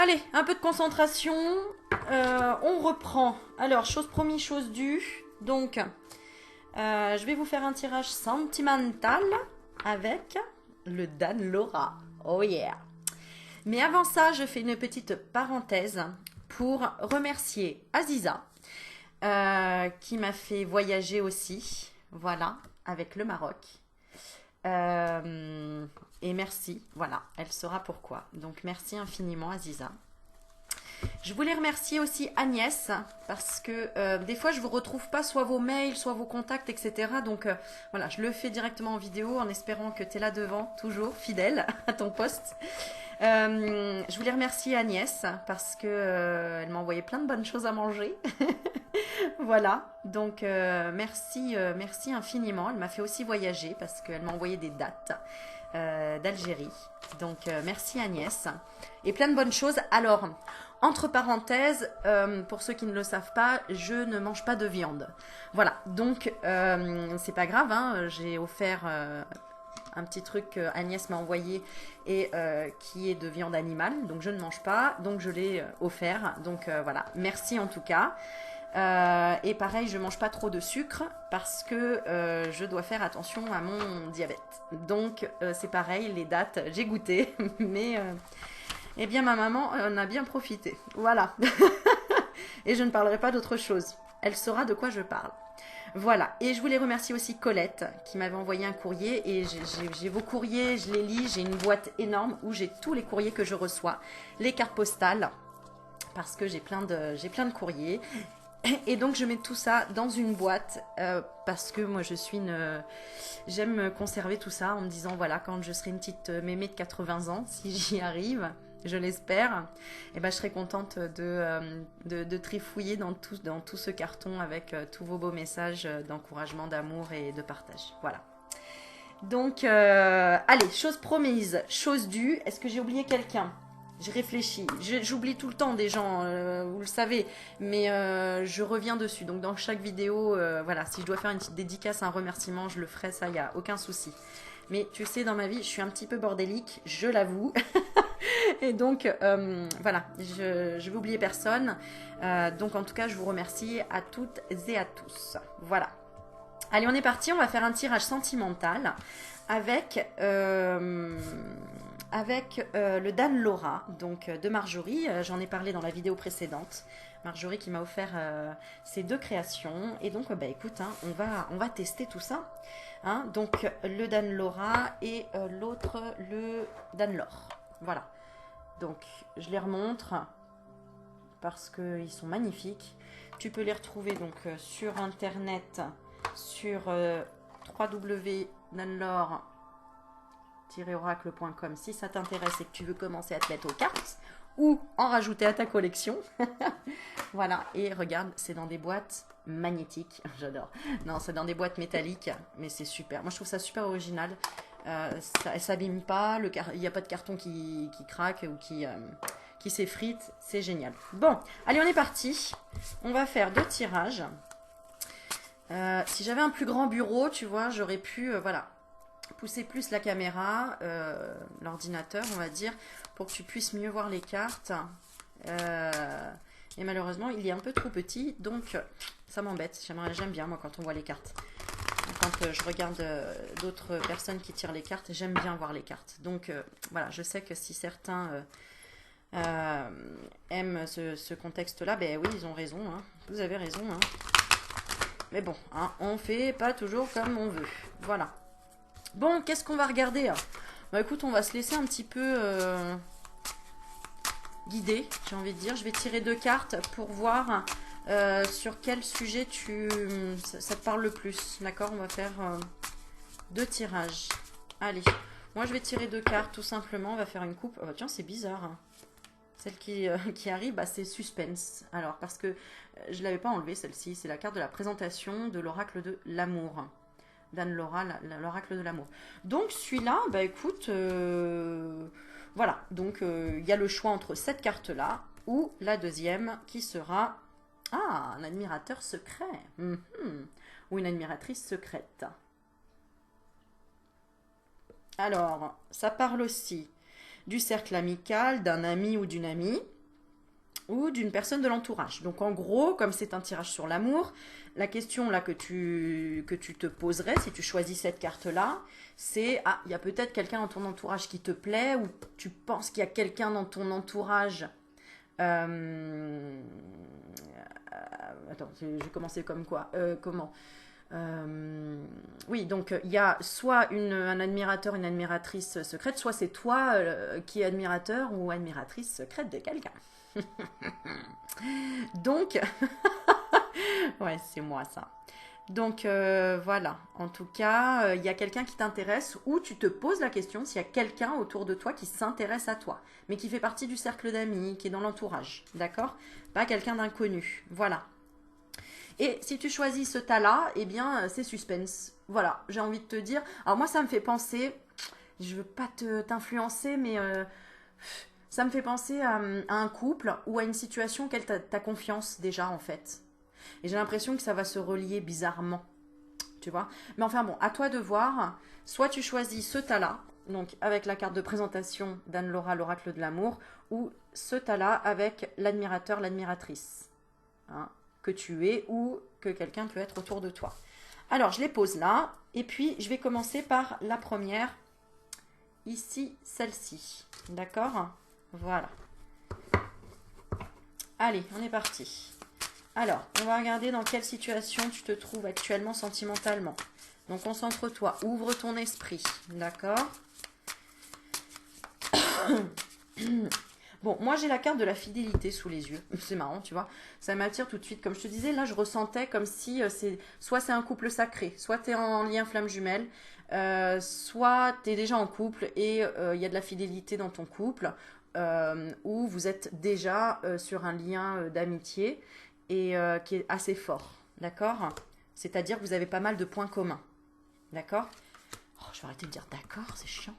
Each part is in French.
Allez, un peu de concentration. On reprend. Alors, chose promise, chose due. Donc, je vais vous faire un tirage sentimental avec le Dan Laura. Oh yeah. Mais avant ça, je fais une petite parenthèse pour remercier Aziza, qui m'a fait voyager aussi. Voilà, avec le Maroc. Euh, et merci, voilà, elle saura pourquoi. Donc merci infiniment Aziza. Je voulais remercier aussi Agnès parce que des fois je vous retrouve pas soit vos mails, soit vos contacts, etc. Donc voilà, je le fais directement en vidéo en espérant que tu es là devant, toujours fidèle à ton poste. Je voulais remercier Agnès parce que elle m'a envoyé plein de bonnes choses à manger. Voilà, donc merci, merci infiniment. Elle m'a fait aussi voyager parce qu'elle m'a envoyé des dates d'Algérie. Donc merci Agnès. Et plein de bonnes choses. Alors, entre parenthèses, pour ceux qui ne le savent pas, je ne mange pas de viande. Voilà, donc c'est pas grave, hein, j'ai offert un petit truc que Agnès m'a envoyé et qui est de viande animale. Donc je ne mange pas, donc je l'ai offert. Donc voilà, merci en tout cas. Et pareil, je mange pas trop de sucre parce que je dois faire attention à mon diabète. Donc c'est pareil, les dates, j'ai goûté, mais eh bien ma maman en a bien profité. Voilà. Et je ne parlerai pas d'autre chose. Elle saura de quoi je parle. Voilà, et je voulais remercier aussi Colette qui m'avait envoyé un courrier et j'ai vos courriers, je les lis, j'ai une boîte énorme où j'ai tous les courriers que je reçois, les cartes postales, parce que j'ai plein de courriers. Et donc je mets tout ça dans une boîte parce que moi je suis une... J'aime conserver tout ça en me disant voilà quand je serai une petite mémé de 80 ans, si j'y arrive, je l'espère, et ben, je serai contente de trifouiller dans tout ce carton avec tous vos beaux messages d'encouragement, d'amour et de partage. Voilà. Donc allez, chose promise, chose due, est-ce que j'ai oublié quelqu'un? Je réfléchis. J'oublie tout le temps des gens, vous le savez, mais je reviens dessus. Donc dans chaque vidéo, voilà, si je dois faire une petite dédicace, un remerciement, je le ferai, ça, il n'y a aucun souci. Mais tu sais, dans ma vie, je suis un petit peu bordélique, je l'avoue. Et donc, voilà, je vais oublier personne. Donc en tout cas, je vous remercie à toutes et à tous. Voilà. Allez, on est parti, on va faire un tirage sentimental avec... le Dan Laura, donc de Marjorie. J'en ai parlé dans la vidéo précédente. Marjorie qui m'a offert ces deux créations. Et donc, bah écoute, hein, on va tester tout ça. Hein. Donc, le Dan Laura et l'autre, le Dan Laure. Voilà. Donc, je les remontre parce qu'ils sont magnifiques. Tu peux les retrouver donc sur internet, sur www.danlaure-oracle.com si ça t'intéresse et que tu veux commencer à te mettre aux cartes ou en rajouter à ta collection. Voilà, et regarde, c'est dans des boîtes magnétiques, j'adore. Non, c'est dans des boîtes métalliques, mais c'est super. Moi, je trouve ça super original. Ça ne s'abîme pas, il n'y a pas de carton qui craque ou qui s'effrite, c'est génial. Bon, allez, on est parti. On va faire deux tirages. Si j'avais un plus grand bureau, tu vois, j'aurais pu, voilà, pousser plus la caméra, l'ordinateur, on va dire, pour que tu puisses mieux voir les cartes. Et malheureusement, il est un peu trop petit, donc ça m'embête. J'aime bien, moi, quand on voit les cartes. Quand je regarde d'autres personnes qui tirent les cartes, j'aime bien voir les cartes. Donc voilà, je sais que si certains aiment ce contexte-là, ben oui, ils ont raison. Hein. Vous avez raison. Hein. Mais bon, hein, on fait pas toujours comme on veut. Voilà. Bon, qu'est-ce qu'on va regarder? Bah écoute, on va se laisser un petit peu guider, j'ai envie de dire. Je vais tirer deux cartes pour voir sur quel sujet ça te parle le plus. D'accord? On va faire deux tirages. Allez, moi je vais tirer deux cartes tout simplement. On va faire une coupe. Oh, tiens, c'est bizarre. Hein. Celle qui arrive, bah, c'est suspense. Alors, parce que je ne l'avais pas enlevée, celle-ci. C'est la carte de la présentation de l'oracle de l'amour. Dan Laura, l'oracle de l'amour. Donc, celui-là, bah écoute, voilà. Donc, il y a le choix entre cette carte-là ou la deuxième qui sera... Ah, un admirateur secret. Ou une admiratrice secrète. Alors, ça parle aussi du cercle amical, d'un ami ou d'une amie, ou d'une personne de l'entourage. Donc en gros, comme c'est un tirage sur l'amour, la question là que tu te poserais si tu choisis cette carte-là, c'est ah, il y a peut-être quelqu'un dans ton entourage qui te plaît, ou tu penses qu'il y a quelqu'un dans ton entourage. Attends, j'ai commencé comme quoi comment oui, donc il y a soit un admirateur, une admiratrice secrète, soit c'est toi qui es admirateur ou admiratrice secrète de quelqu'un. Donc, ouais, c'est moi ça. Donc voilà, en tout cas, il y a quelqu'un qui t'intéresse ou tu te poses la question s'il y a quelqu'un autour de toi qui s'intéresse à toi, mais qui fait partie du cercle d'amis, qui est dans l'entourage, d'accord? Pas quelqu'un d'inconnu, voilà. Et si tu choisis ce tas-là, eh bien, c'est suspense. Voilà, j'ai envie de te dire. Alors moi, ça me fait penser, je veux pas t'influencer, mais ça me fait penser à un couple ou à une situation auquel tu as confiance déjà, en fait. Et j'ai l'impression que ça va se relier bizarrement, tu vois. Mais enfin bon, à toi de voir. Soit tu choisis ce tas-là, donc avec la carte de présentation d'Anne-Laura, l'oracle de l'amour, ou ce tas-là avec l'admirateur, l'admiratrice. Hein, que tu es ou que quelqu'un peut être autour de toi. Alors, je les pose là. Et puis, je vais commencer par la première. Ici, celle-ci. D'accord? Voilà. Allez, on est parti. Alors, on va regarder dans quelle situation tu te trouves actuellement sentimentalement. Donc, concentre-toi. Ouvre ton esprit. D'accord? Bon, moi j'ai la carte de la fidélité sous les yeux. C'est marrant, tu vois. Ça m'attire tout de suite. Comme je te disais, là je ressentais comme si soit c'est un couple sacré, soit tu es en lien flamme jumelle, soit tu es déjà en couple et il y a de la fidélité dans ton couple, ou vous êtes déjà sur un lien d'amitié et qui est assez fort. D'accord? C'est-à-dire que vous avez pas mal de points communs. D'accord? Oh, je vais arrêter de dire d'accord, c'est chiant.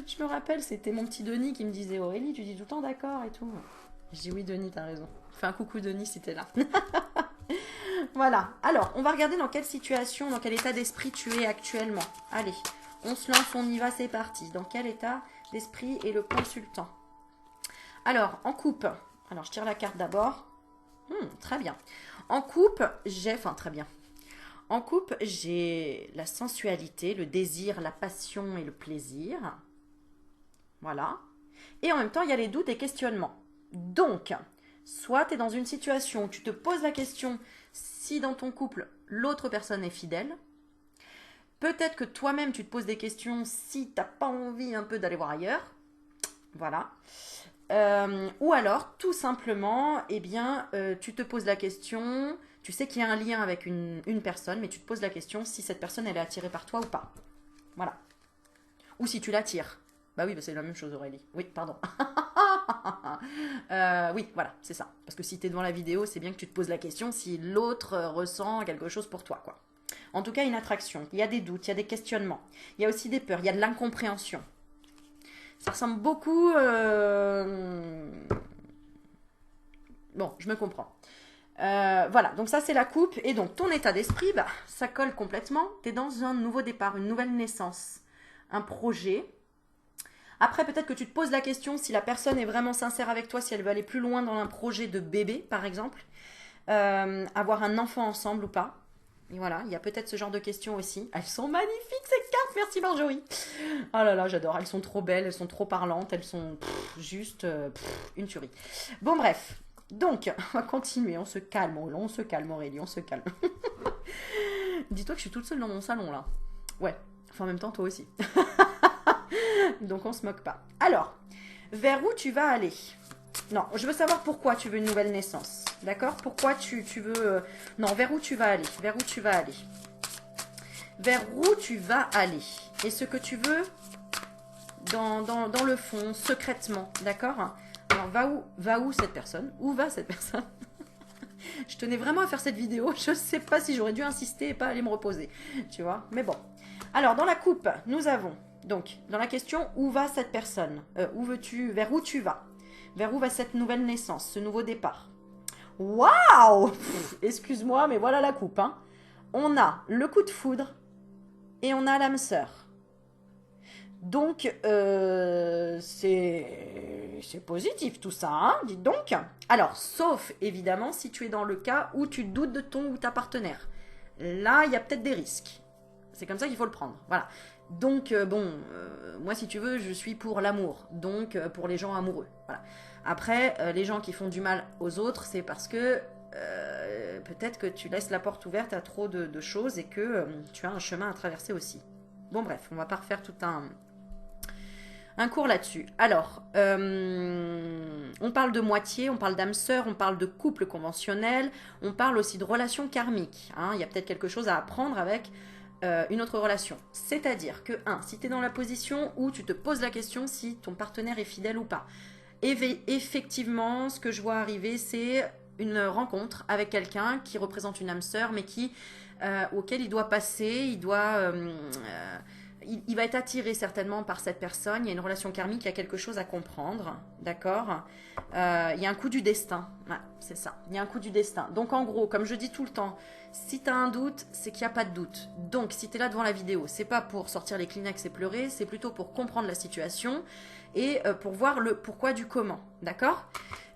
Je me rappelle, c'était mon petit Denis qui me disait Aurélie, tu dis tout le temps d'accord et tout. Je dis oui, Denis, t'as raison. Fais un coucou, Denis, si t'es là. Voilà. Alors, on va regarder dans quelle situation, dans quel état d'esprit tu es actuellement. Allez, on se lance, on y va, c'est parti. Dans quel état d'esprit est le consultant? Alors, en coupe. Alors, je tire la carte d'abord. Très bien. En coupe, enfin, très bien. En couple, j'ai la sensualité, le désir, la passion et le plaisir. Voilà. Et en même temps, il y a les doutes et questionnements. Donc, soit tu es dans une situation où tu te poses la question si dans ton couple, l'autre personne est fidèle. Peut-être que toi-même, tu te poses des questions si tu n'as pas envie un peu d'aller voir ailleurs. Voilà. Ou alors, tout simplement, eh bien, tu te poses la question... Tu sais qu'il y a un lien avec une personne, mais tu te poses la question si cette personne, elle est attirée par toi ou pas. Voilà. Ou si tu l'attires. Bah oui, bah c'est la même chose, Aurélie. Oui, pardon. Oui, voilà, c'est ça. Parce que si tu es devant la vidéo, c'est bien que tu te poses la question si l'autre ressent quelque chose pour toi, quoi. En tout cas, une attraction. Il y a des doutes, il y a des questionnements. Il y a aussi des peurs, il y a de l'incompréhension. Ça ressemble beaucoup... Bon, je me comprends. Voilà, donc ça c'est la coupe. Et donc ton état d'esprit, bah, ça colle complètement. Tu es dans un nouveau départ, une nouvelle naissance, un projet. Après, peut-être que tu te poses la question si la personne est vraiment sincère avec toi, si elle veut aller plus loin dans un projet de bébé, par exemple. Avoir un enfant ensemble ou pas. Et voilà, il y a peut-être ce genre de questions aussi. Elles sont magnifiques ces cartes, merci Marjorie. Oh là là, j'adore, elles sont trop belles, elles sont trop parlantes, elles sont juste une tuerie. Bon bref, donc on va continuer, on se calme Aurélie, on se calme. Dis-toi que je suis toute seule dans mon salon là. Ouais, enfin en même temps toi aussi. Donc on se moque pas. Alors, vers où tu vas aller? Non, je veux savoir pourquoi tu veux une nouvelle naissance. D'accord? Pourquoi tu veux... Non, vers où tu vas aller? Vers où tu vas aller? Vers où tu vas aller? Et ce que tu veux dans le fond, secrètement. D'accord? Alors, va où cette personne? Où va cette personne? Je tenais vraiment à faire cette vidéo. Je ne sais pas si j'aurais dû insister et pas aller me reposer. Tu vois? Mais bon. Alors, dans la coupe, nous avons... Donc, dans la question, où va cette personne? Où veux-tu? Vers où tu vas? Vers où va cette nouvelle naissance, ce nouveau départ? Waouh! Excuse-moi, mais voilà la coupe. Hein. On a le coup de foudre et on a l'âme sœur. Donc, c'est positif tout ça, hein, dites donc. Alors, sauf évidemment si tu es dans le cas où tu doutes de ton ou ta partenaire. Là, il y a peut-être des risques. C'est comme ça qu'il faut le prendre. Voilà. Donc, moi, si tu veux, je suis pour l'amour. Donc, pour les gens amoureux. Voilà. Après, les gens qui font du mal aux autres, c'est parce que peut-être que tu laisses la porte ouverte à trop de choses et que tu as un chemin à traverser aussi. Bon, bref, on va pas refaire tout un cours là-dessus. Alors, on parle de moitié, on parle d'âme sœur, on parle de couple conventionnel, on parle aussi de relations karmiques. Hein. Il y a peut-être quelque chose à apprendre avec une autre relation. C'est-à-dire que, si tu es dans la position où tu te poses la question si ton partenaire est fidèle ou pas. Effectivement, ce que je vois arriver, c'est une rencontre avec quelqu'un qui représente une âme sœur, mais auquel il doit passer, il va être attiré certainement par cette personne. Il y a une relation karmique, il y a quelque chose à comprendre, d'accord. Il y a un coup du destin, ouais, c'est ça, il y a un coup du destin. Donc en gros, comme je dis tout le temps, si tu as un doute, c'est qu'il n'y a pas de doute. Donc si tu es là devant la vidéo, c'est pas pour sortir les Kleenex et pleurer, c'est plutôt pour comprendre la situation et pour voir le pourquoi du comment, d'accord.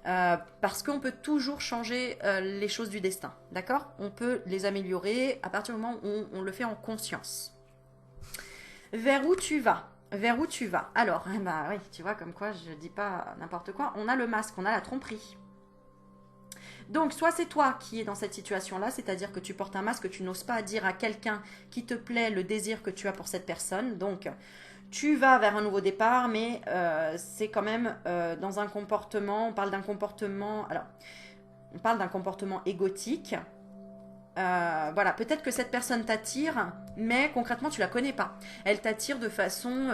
Parce qu'on peut toujours changer les choses du destin, d'accord. On peut les améliorer à partir du moment où on le fait en conscience. Vers où tu vas? Vers où tu vas? Alors, bah oui, tu vois, comme quoi je dis pas n'importe quoi. On a le masque, on a la tromperie. Donc, soit c'est toi qui es dans cette situation-là, c'est-à-dire que tu portes un masque, tu n'oses pas dire à quelqu'un qui te plaît le désir que tu as pour cette personne. Donc, tu vas vers un nouveau départ, mais c'est quand même dans un comportement, on parle d'un comportement, alors, on parle d'un comportement égotique. Voilà, peut-être que cette personne t'attire, mais concrètement tu la connais pas. Elle t'attire de façon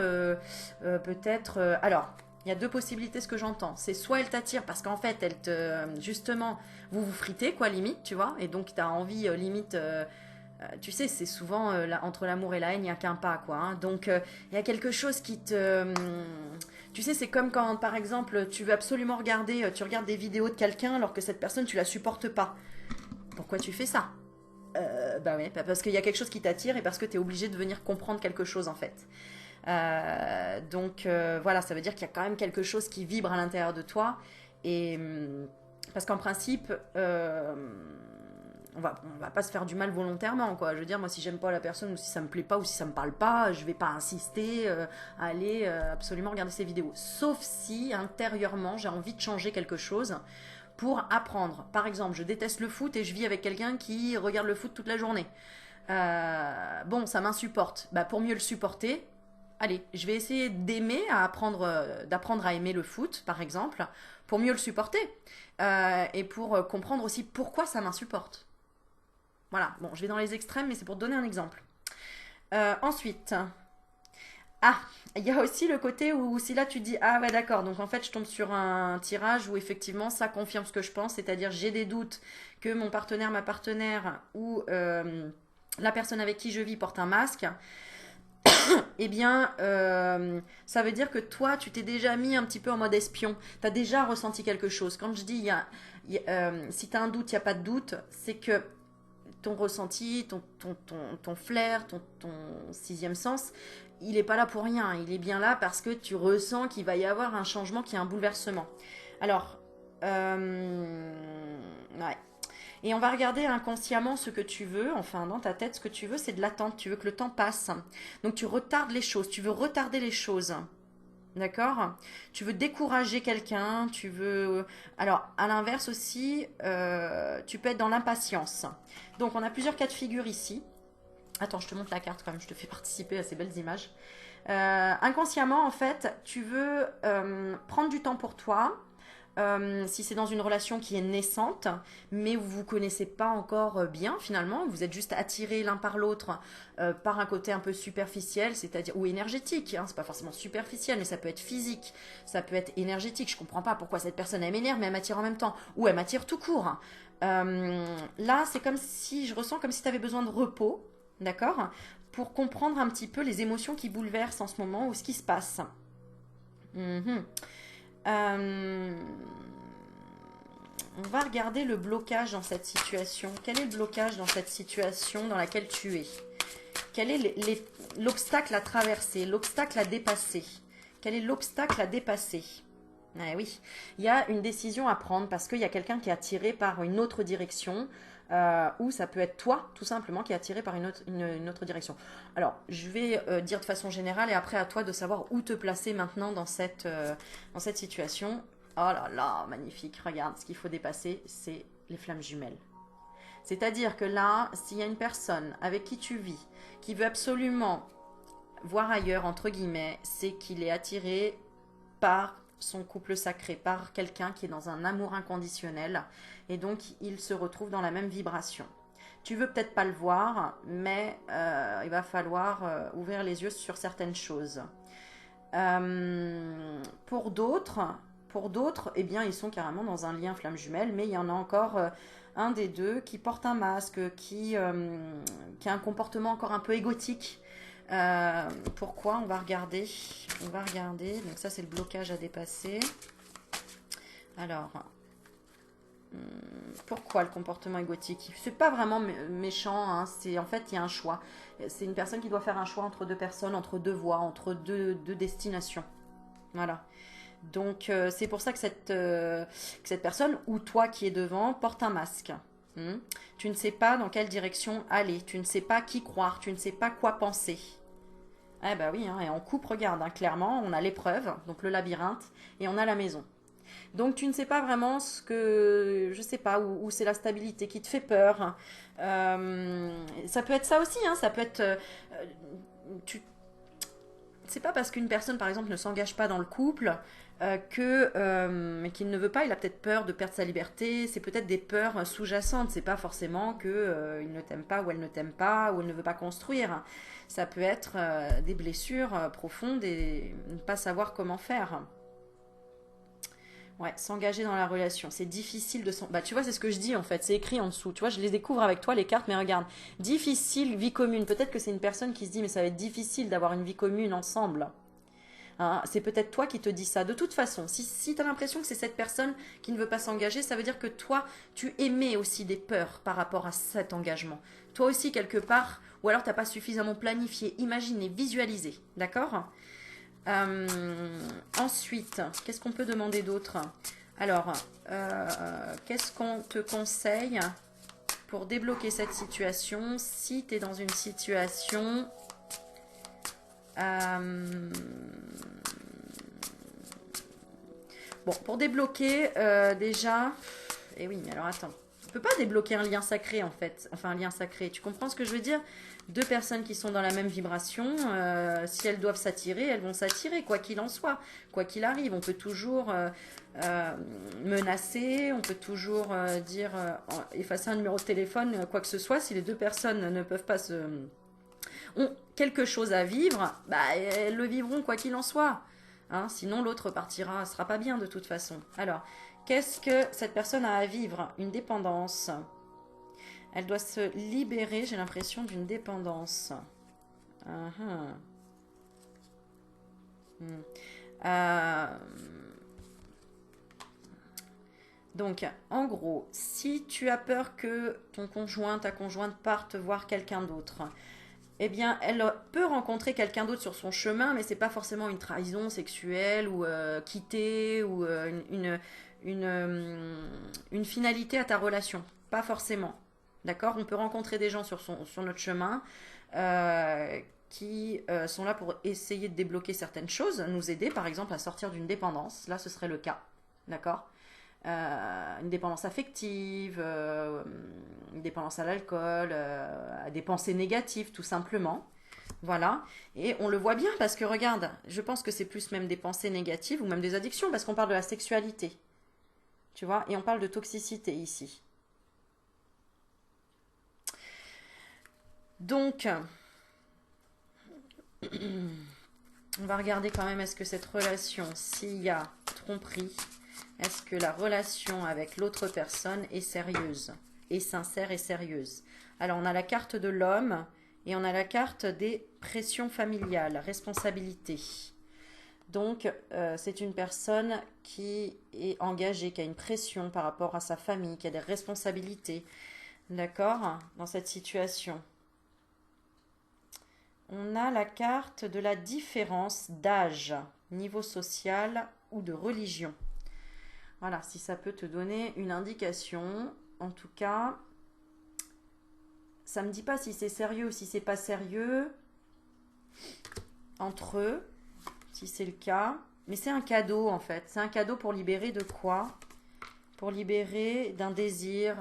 peut-être. Alors, il y a deux possibilités ce que j'entends. C'est soit elle t'attire parce qu'en fait elle te justement vous vous fritez quoi limite, tu vois, et donc tu as envie limite. Tu sais, c'est souvent entre l'amour et la haine, il n'y a qu'un pas quoi. Hein. Donc il y a quelque chose qui te. Tu sais, c'est comme quand par exemple tu veux absolument regarder, tu regardes des vidéos de quelqu'un alors que cette personne tu la supportes pas. Pourquoi tu fais ça? Bah oui, parce qu'il y a quelque chose qui t'attire et parce que tu es obligé de venir comprendre quelque chose en fait. Donc voilà, ça veut dire qu'il y a quand même quelque chose qui vibre à l'intérieur de toi. Et parce qu'en principe, on va pas se faire du mal volontairement, quoi. Je veux dire, moi, si j'aime pas la personne ou si ça me plaît pas ou si ça me parle pas, je vais pas insister à aller absolument regarder ces vidéos. Sauf si intérieurement j'ai envie de changer quelque chose pour apprendre. Par exemple, je déteste le foot et je vis avec quelqu'un qui regarde le foot toute la journée. Bon, ça m'insupporte. Bah, pour mieux le supporter, allez, je vais essayer d'apprendre à aimer le foot, par exemple, pour mieux le supporter et pour comprendre aussi pourquoi ça m'insupporte. Voilà, bon, je vais dans les extrêmes, mais c'est pour te donner un exemple. Ensuite, il y a aussi le côté où si là tu dis ah ouais d'accord, donc en fait je tombe sur un tirage où effectivement ça confirme ce que je pense, c'est-à-dire j'ai des doutes que mon partenaire, ma partenaire ou la personne avec qui je vis porte un masque. Eh bien ça veut dire que toi tu t'es déjà mis un petit peu en mode espion, tu as déjà ressenti quelque chose. Quand je dis si tu as un doute, il n'y a pas de doute, c'est que ton ressenti, ton flair, ton sixième sens, il n'est pas là pour rien. Il est bien là parce que tu ressens qu'il va y avoir un changement, qu'il y a un bouleversement. Alors, ouais. Et on va regarder inconsciemment ce que tu veux, enfin dans ta tête, ce que tu veux, c'est de l'attente. Tu veux que le temps passe. Donc tu retardes les choses, tu veux retarder les choses. D'accord. Tu veux décourager quelqu'un, tu veux. Alors, à l'inverse aussi, tu peux être dans l'impatience. Donc, on a plusieurs cas de figure ici. Attends, je te montre la carte quand même, je te fais participer à ces belles images. Inconsciemment, en fait, tu veux prendre du temps pour toi. Si c'est dans une relation qui est naissante, mais où vous ne vous connaissez pas encore bien finalement, vous êtes juste attirés l'un par l'autre par un côté un peu superficiel, c'est-à-dire ou énergétique, hein, c'est pas forcément superficiel, mais ça peut être physique, ça peut être énergétique. Je comprends pas pourquoi cette personne elle m'énerve, mais elle m'attire en même temps, ou elle m'attire tout court. Hein. Là, c'est comme si je ressens comme si tu avais besoin de repos, d'accord, pour comprendre un petit peu les émotions qui bouleversent en ce moment ou ce qui se passe. On va regarder le blocage dans cette situation. Quel est le blocage dans cette situation dans laquelle tu es? Quel est l'obstacle à traverser, l'obstacle à dépasser? Quel est l'obstacle à dépasser? Eh oui, il y a une décision à prendre parce qu'il y a quelqu'un qui est attiré par une autre direction, ou ça peut être toi, tout simplement, qui est attiré par une autre direction. Alors, je vais dire de façon générale et après à toi de savoir où te placer maintenant dans cette situation. Oh là là, magnifique, regarde, ce qu'il faut dépasser, c'est les flammes jumelles. C'est-à-dire que là, s'il y a une personne avec qui tu vis, qui veut absolument voir ailleurs, entre guillemets, c'est qu'il est attiré par son couple sacré, par quelqu'un qui est dans un amour inconditionnel, et donc il se retrouve dans la même vibration. Tu veux peut-être pas le voir, mais il va falloir ouvrir les yeux sur certaines choses. Pour d'autres, eh bien, ils sont carrément dans un lien flamme jumelle, mais il y en a encore un des deux qui porte un masque, qui a un comportement encore un peu égotique. Pourquoi? On va regarder. Donc ça, c'est le blocage à dépasser. Alors, pourquoi le comportement égotique? C'est pas vraiment méchant, hein. C'est en fait, il y a un choix. C'est une personne qui doit faire un choix entre deux personnes, entre deux voies, entre deux destinations. Voilà. Donc, c'est pour ça que cette personne, ou toi qui es devant, porte un masque. Tu ne sais pas dans quelle direction aller. Tu ne sais pas qui croire. Tu ne sais pas quoi penser. Eh ben oui, hein, et en coupe, regarde, hein, clairement, on a l'épreuve, donc le labyrinthe, et on a la maison. Donc tu ne sais pas vraiment ce que, je sais pas, où c'est la stabilité qui te fait peur. Ça peut être ça aussi, hein, ça peut être, tu c'est pas parce qu'une personne, par exemple, ne s'engage pas dans le couple qu'il ne veut pas. Il a peut-être peur de perdre sa liberté. C'est peut-être des peurs sous-jacentes. C'est pas forcément que il ne t'aime pas ou elle ne t'aime pas ou elle ne veut pas construire. Ça peut être des blessures profondes et ne pas savoir comment faire. Ouais, s'engager dans la relation, c'est difficile de Bah, tu vois, c'est ce que je dis en fait, c'est écrit en dessous. Tu vois, je les découvre avec toi, les cartes, mais regarde. Difficile, vie commune. Peut-être que c'est une personne qui se dit, mais ça va être difficile d'avoir une vie commune ensemble. Hein, c'est peut-être toi qui te dis ça. De toute façon, si tu as l'impression que c'est cette personne qui ne veut pas s'engager, ça veut dire que toi, tu émets aussi des peurs par rapport à cet engagement. Toi aussi, quelque part, ou alors tu n'as pas suffisamment planifié, imaginé, visualisé. D'accord? Ensuite, qu'est-ce qu'on peut demander d'autre? Alors, qu'est-ce qu'on te conseille pour débloquer cette situation si tu es dans une situation... Bon, pour débloquer, déjà... Eh oui, mais alors attends. On peut pas débloquer un lien sacré, en fait. Enfin, un lien sacré. Tu comprends ce que je veux dire? Deux personnes qui sont dans la même vibration, si elles doivent s'attirer, elles vont s'attirer, quoi qu'il en soit. Quoi qu'il arrive, on peut toujours menacer, on peut toujours dire, effacer un numéro de téléphone, quoi que ce soit. Si les deux personnes ne peuvent pas ont quelque chose à vivre, bah, elles le vivront, quoi qu'il en soit. Hein, sinon, l'autre partira, sera pas bien de toute façon. Alors, qu'est-ce que cette personne a à vivre? Une dépendance. Elle doit se libérer, j'ai l'impression, d'une dépendance. Donc, en gros, si tu as peur que ton conjoint, ta conjointe parte voir quelqu'un d'autre, eh bien, elle peut rencontrer quelqu'un d'autre sur son chemin, mais c'est pas forcément une trahison sexuelle ou quitter ou une finalité à ta relation. Pas forcément. D'accord? On peut rencontrer des gens sur notre chemin qui sont là pour essayer de débloquer certaines choses, nous aider par exemple à sortir d'une dépendance. Là, ce serait le cas. D'accord? Une dépendance affective, une dépendance à l'alcool, à des pensées négatives tout simplement. Voilà. Et on le voit bien parce que regarde, je pense que c'est plus même des pensées négatives ou même des addictions parce qu'on parle de la sexualité. Tu vois? Et on parle de toxicité ici. Donc, on va regarder quand même est-ce que cette relation, s'il y a tromperie, est-ce que la relation avec l'autre personne est sérieuse, est sincère et sérieuse? Alors, on a la carte de l'homme et on a la carte des pressions familiales, responsabilités. Donc, c'est une personne qui est engagée, qui a une pression par rapport à sa famille, qui a des responsabilités, d'accord, dans cette situation. On a la carte de la différence d'âge, niveau social ou de religion. Voilà, si ça peut te donner une indication. En tout cas, ça me dit pas si c'est sérieux ou si c'est pas sérieux entre eux, si c'est le cas. Mais c'est un cadeau en fait. C'est un cadeau pour libérer de quoi? Pour libérer d'un désir.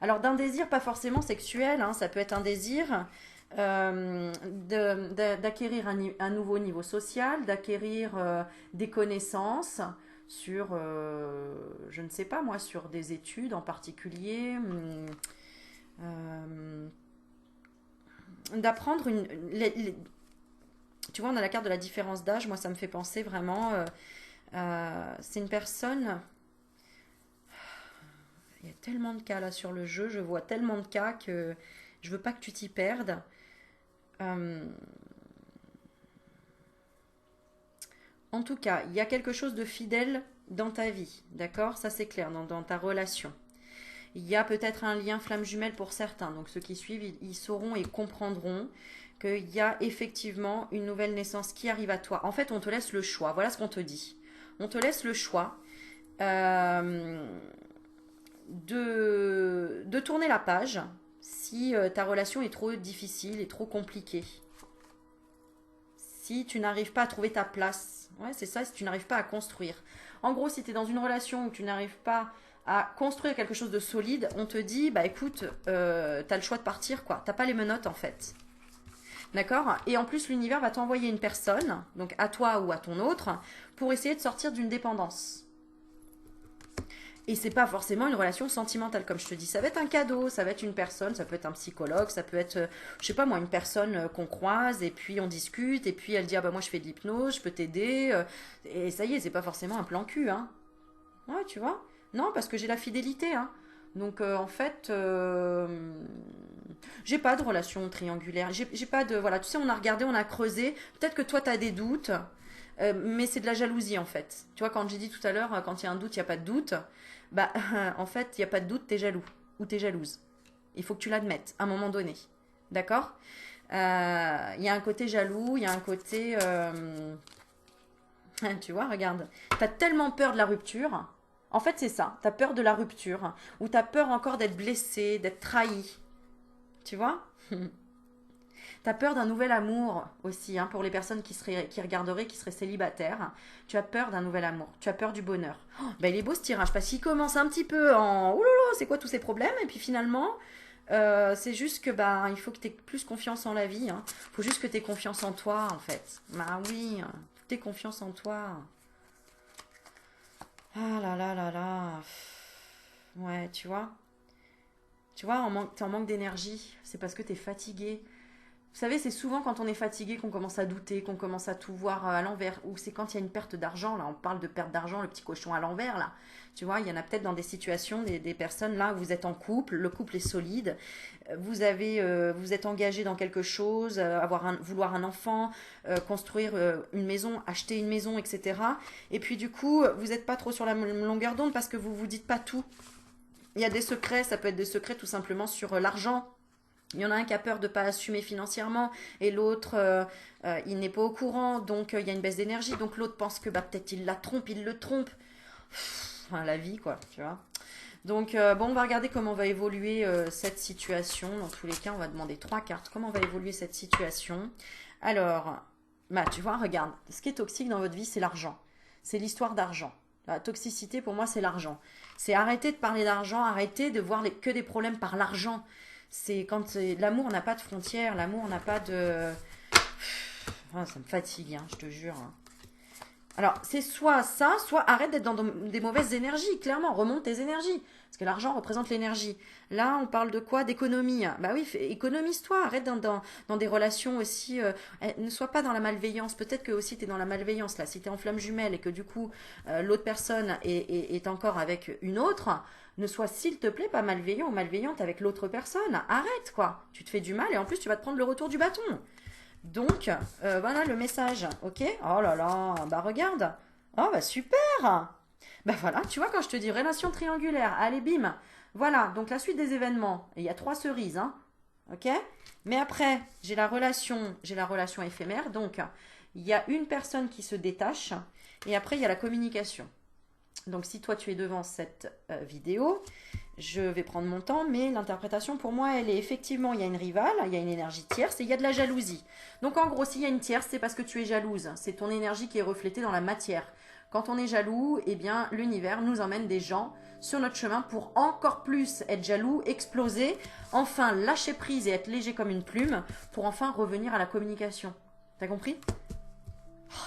Alors d'un désir pas forcément sexuel, hein, ça peut être un désir d'acquérir un nouveau niveau social, d'acquérir des connaissances sur, je ne sais pas moi, sur des études en particulier, d'apprendre tu vois, on a la carte de la différence d'âge, moi ça me fait penser vraiment, c'est une personne, il y a tellement de cas là sur le jeu, je vois tellement de cas que je veux pas que tu t'y perdes. Euh, En tout cas, il y a quelque chose de fidèle dans ta vie, d'accord? Ça c'est clair, dans ta relation. Il y a peut-être un lien flamme jumelle pour certains, donc ceux qui suivent, ils sauront et comprendront qu'il y a effectivement une nouvelle naissance qui arrive à toi. En fait, on te laisse le choix, voilà ce qu'on te dit. On te laisse le choix euh, de tourner la page si ta relation est trop difficile et trop compliquée. Si tu n'arrives pas à trouver ta place, ouais, c'est ça, si tu n'arrives pas à construire. En gros, si tu es dans une relation où tu n'arrives pas à construire quelque chose de solide, on te dit, bah écoute, t'as le choix de partir, quoi. T'as pas les menottes, en fait. D'accord? Et en plus, l'univers va t'envoyer une personne, donc à toi ou à ton autre, pour essayer de sortir d'une dépendance. Et c'est pas forcément une relation sentimentale, comme je te dis. Ça va être un cadeau, ça va être une personne, ça peut être un psychologue, ça peut être, je sais pas moi, une personne qu'on croise, et puis on discute, et puis elle dit, ah bah moi je fais de l'hypnose, je peux t'aider, et ça y est, c'est pas forcément un plan cul, hein. Ouais, tu vois? Non, parce que j'ai la fidélité, hein. Donc en fait, j'ai pas de relation triangulaire. J'ai pas de. Voilà, tu sais, on a regardé, on a creusé. Peut-être que toi, tu as des doutes, mais c'est de la jalousie en fait. Tu vois, quand j'ai dit tout à l'heure, quand il y a un doute, il n'y a pas de doute. Bah, en fait, il n'y a pas de doute, t'es jaloux ou t'es jalouse. Il faut que tu l'admettes à un moment donné. D'accord? Il y a un côté jaloux, il y a un côté. Tu vois, regarde. T'as tellement peur de la rupture. En fait, c'est ça. T'as peur de la rupture. Ou t'as peur encore d'être blessé, d'être trahi. Tu vois? T'as peur d'un nouvel amour aussi, hein, pour les personnes qui regarderaient, qui seraient célibataires. Tu as peur d'un nouvel amour. Tu as peur du bonheur. Oh, ben il est beau ce tirage parce qu'il commence un petit peu en oulala, c'est quoi tous ces problèmes? Et puis finalement, c'est juste que bah, il faut que tu aies plus confiance en la vie. Il faut juste que tu aies confiance en toi, en fait. Bah oui, tu aies confiance en toi. Ah là là là là. Ouais, tu vois. Tu vois, t'es en manque d'énergie. C'est parce que t'es fatigué. Vous savez, c'est souvent quand on est fatigué qu'on commence à douter, qu'on commence à tout voir à l'envers. Ou c'est quand il y a une perte d'argent, là, on parle de perte d'argent, le petit cochon à l'envers, là. Tu vois, il y en a peut-être dans des situations, des personnes là où vous êtes en couple, le couple est solide, vous êtes engagé dans quelque chose, vouloir un enfant, construire une maison, acheter une maison, etc. Et puis du coup, vous n'êtes pas trop sur la longueur d'onde parce que vous vous dites pas tout. Il y a des secrets, ça peut être des secrets tout simplement sur l'argent. Il y en a un qui a peur de ne pas assumer financièrement et l'autre, il n'est pas au courant, donc il y a une baisse d'énergie. Donc l'autre pense que bah, peut-être il la trompe, il le trompe. Enfin, la vie, quoi, tu vois. Donc, bon, on va regarder comment va évoluer cette situation. Dans tous les cas, on va demander 3 cartes. Comment va évoluer cette situation? Alors, bah, tu vois, regarde. Ce qui est toxique dans votre vie, c'est l'argent. C'est l'histoire d'argent. La toxicité, pour moi, c'est l'argent. C'est arrêter de parler d'argent, arrêter de voir que des problèmes par l'argent. C'est quand l'amour n'a pas de frontières, l'amour n'a pas de. Ah, ça me fatigue, hein, je te jure. Alors, c'est soit ça, soit arrête d'être dans des mauvaises énergies, clairement, remonte tes énergies. Parce que l'argent représente l'énergie. Là, on parle de quoi? D'économie. Bah oui, économise-toi, arrête dans des relations aussi. Ne sois pas dans la malveillance. Peut-être que aussi tu es dans la malveillance, là. Si tu es en flamme jumelle et que du coup, l'autre personne est encore avec une autre, ne sois, s'il te plaît, pas malveillant ou malveillante avec l'autre personne. Arrête, quoi. Tu te fais du mal et en plus, tu vas te prendre le retour du bâton. Donc, voilà le message, ok? Oh là là, bah regarde. Oh bah super. Bah voilà, tu vois quand je te dis relation triangulaire, allez bim. Voilà, donc la suite des événements. Et il y a 3 cerises, hein? Ok? Mais après, j'ai la relation éphémère. Donc, il y a une personne qui se détache et après, il y a la communication. Donc, si toi, tu es devant cette vidéo, je vais prendre mon temps, mais l'interprétation, pour moi, elle est effectivement, il y a une rivale, il y a une énergie tierce et il y a de la jalousie. Donc, en gros, s'il y a une tierce, c'est parce que tu es jalouse. C'est ton énergie qui est reflétée dans la matière. Quand on est jaloux, eh bien, l'univers nous emmène des gens sur notre chemin pour encore plus être jaloux, exploser, enfin lâcher prise et être léger comme une plume pour enfin revenir à la communication. T'as compris?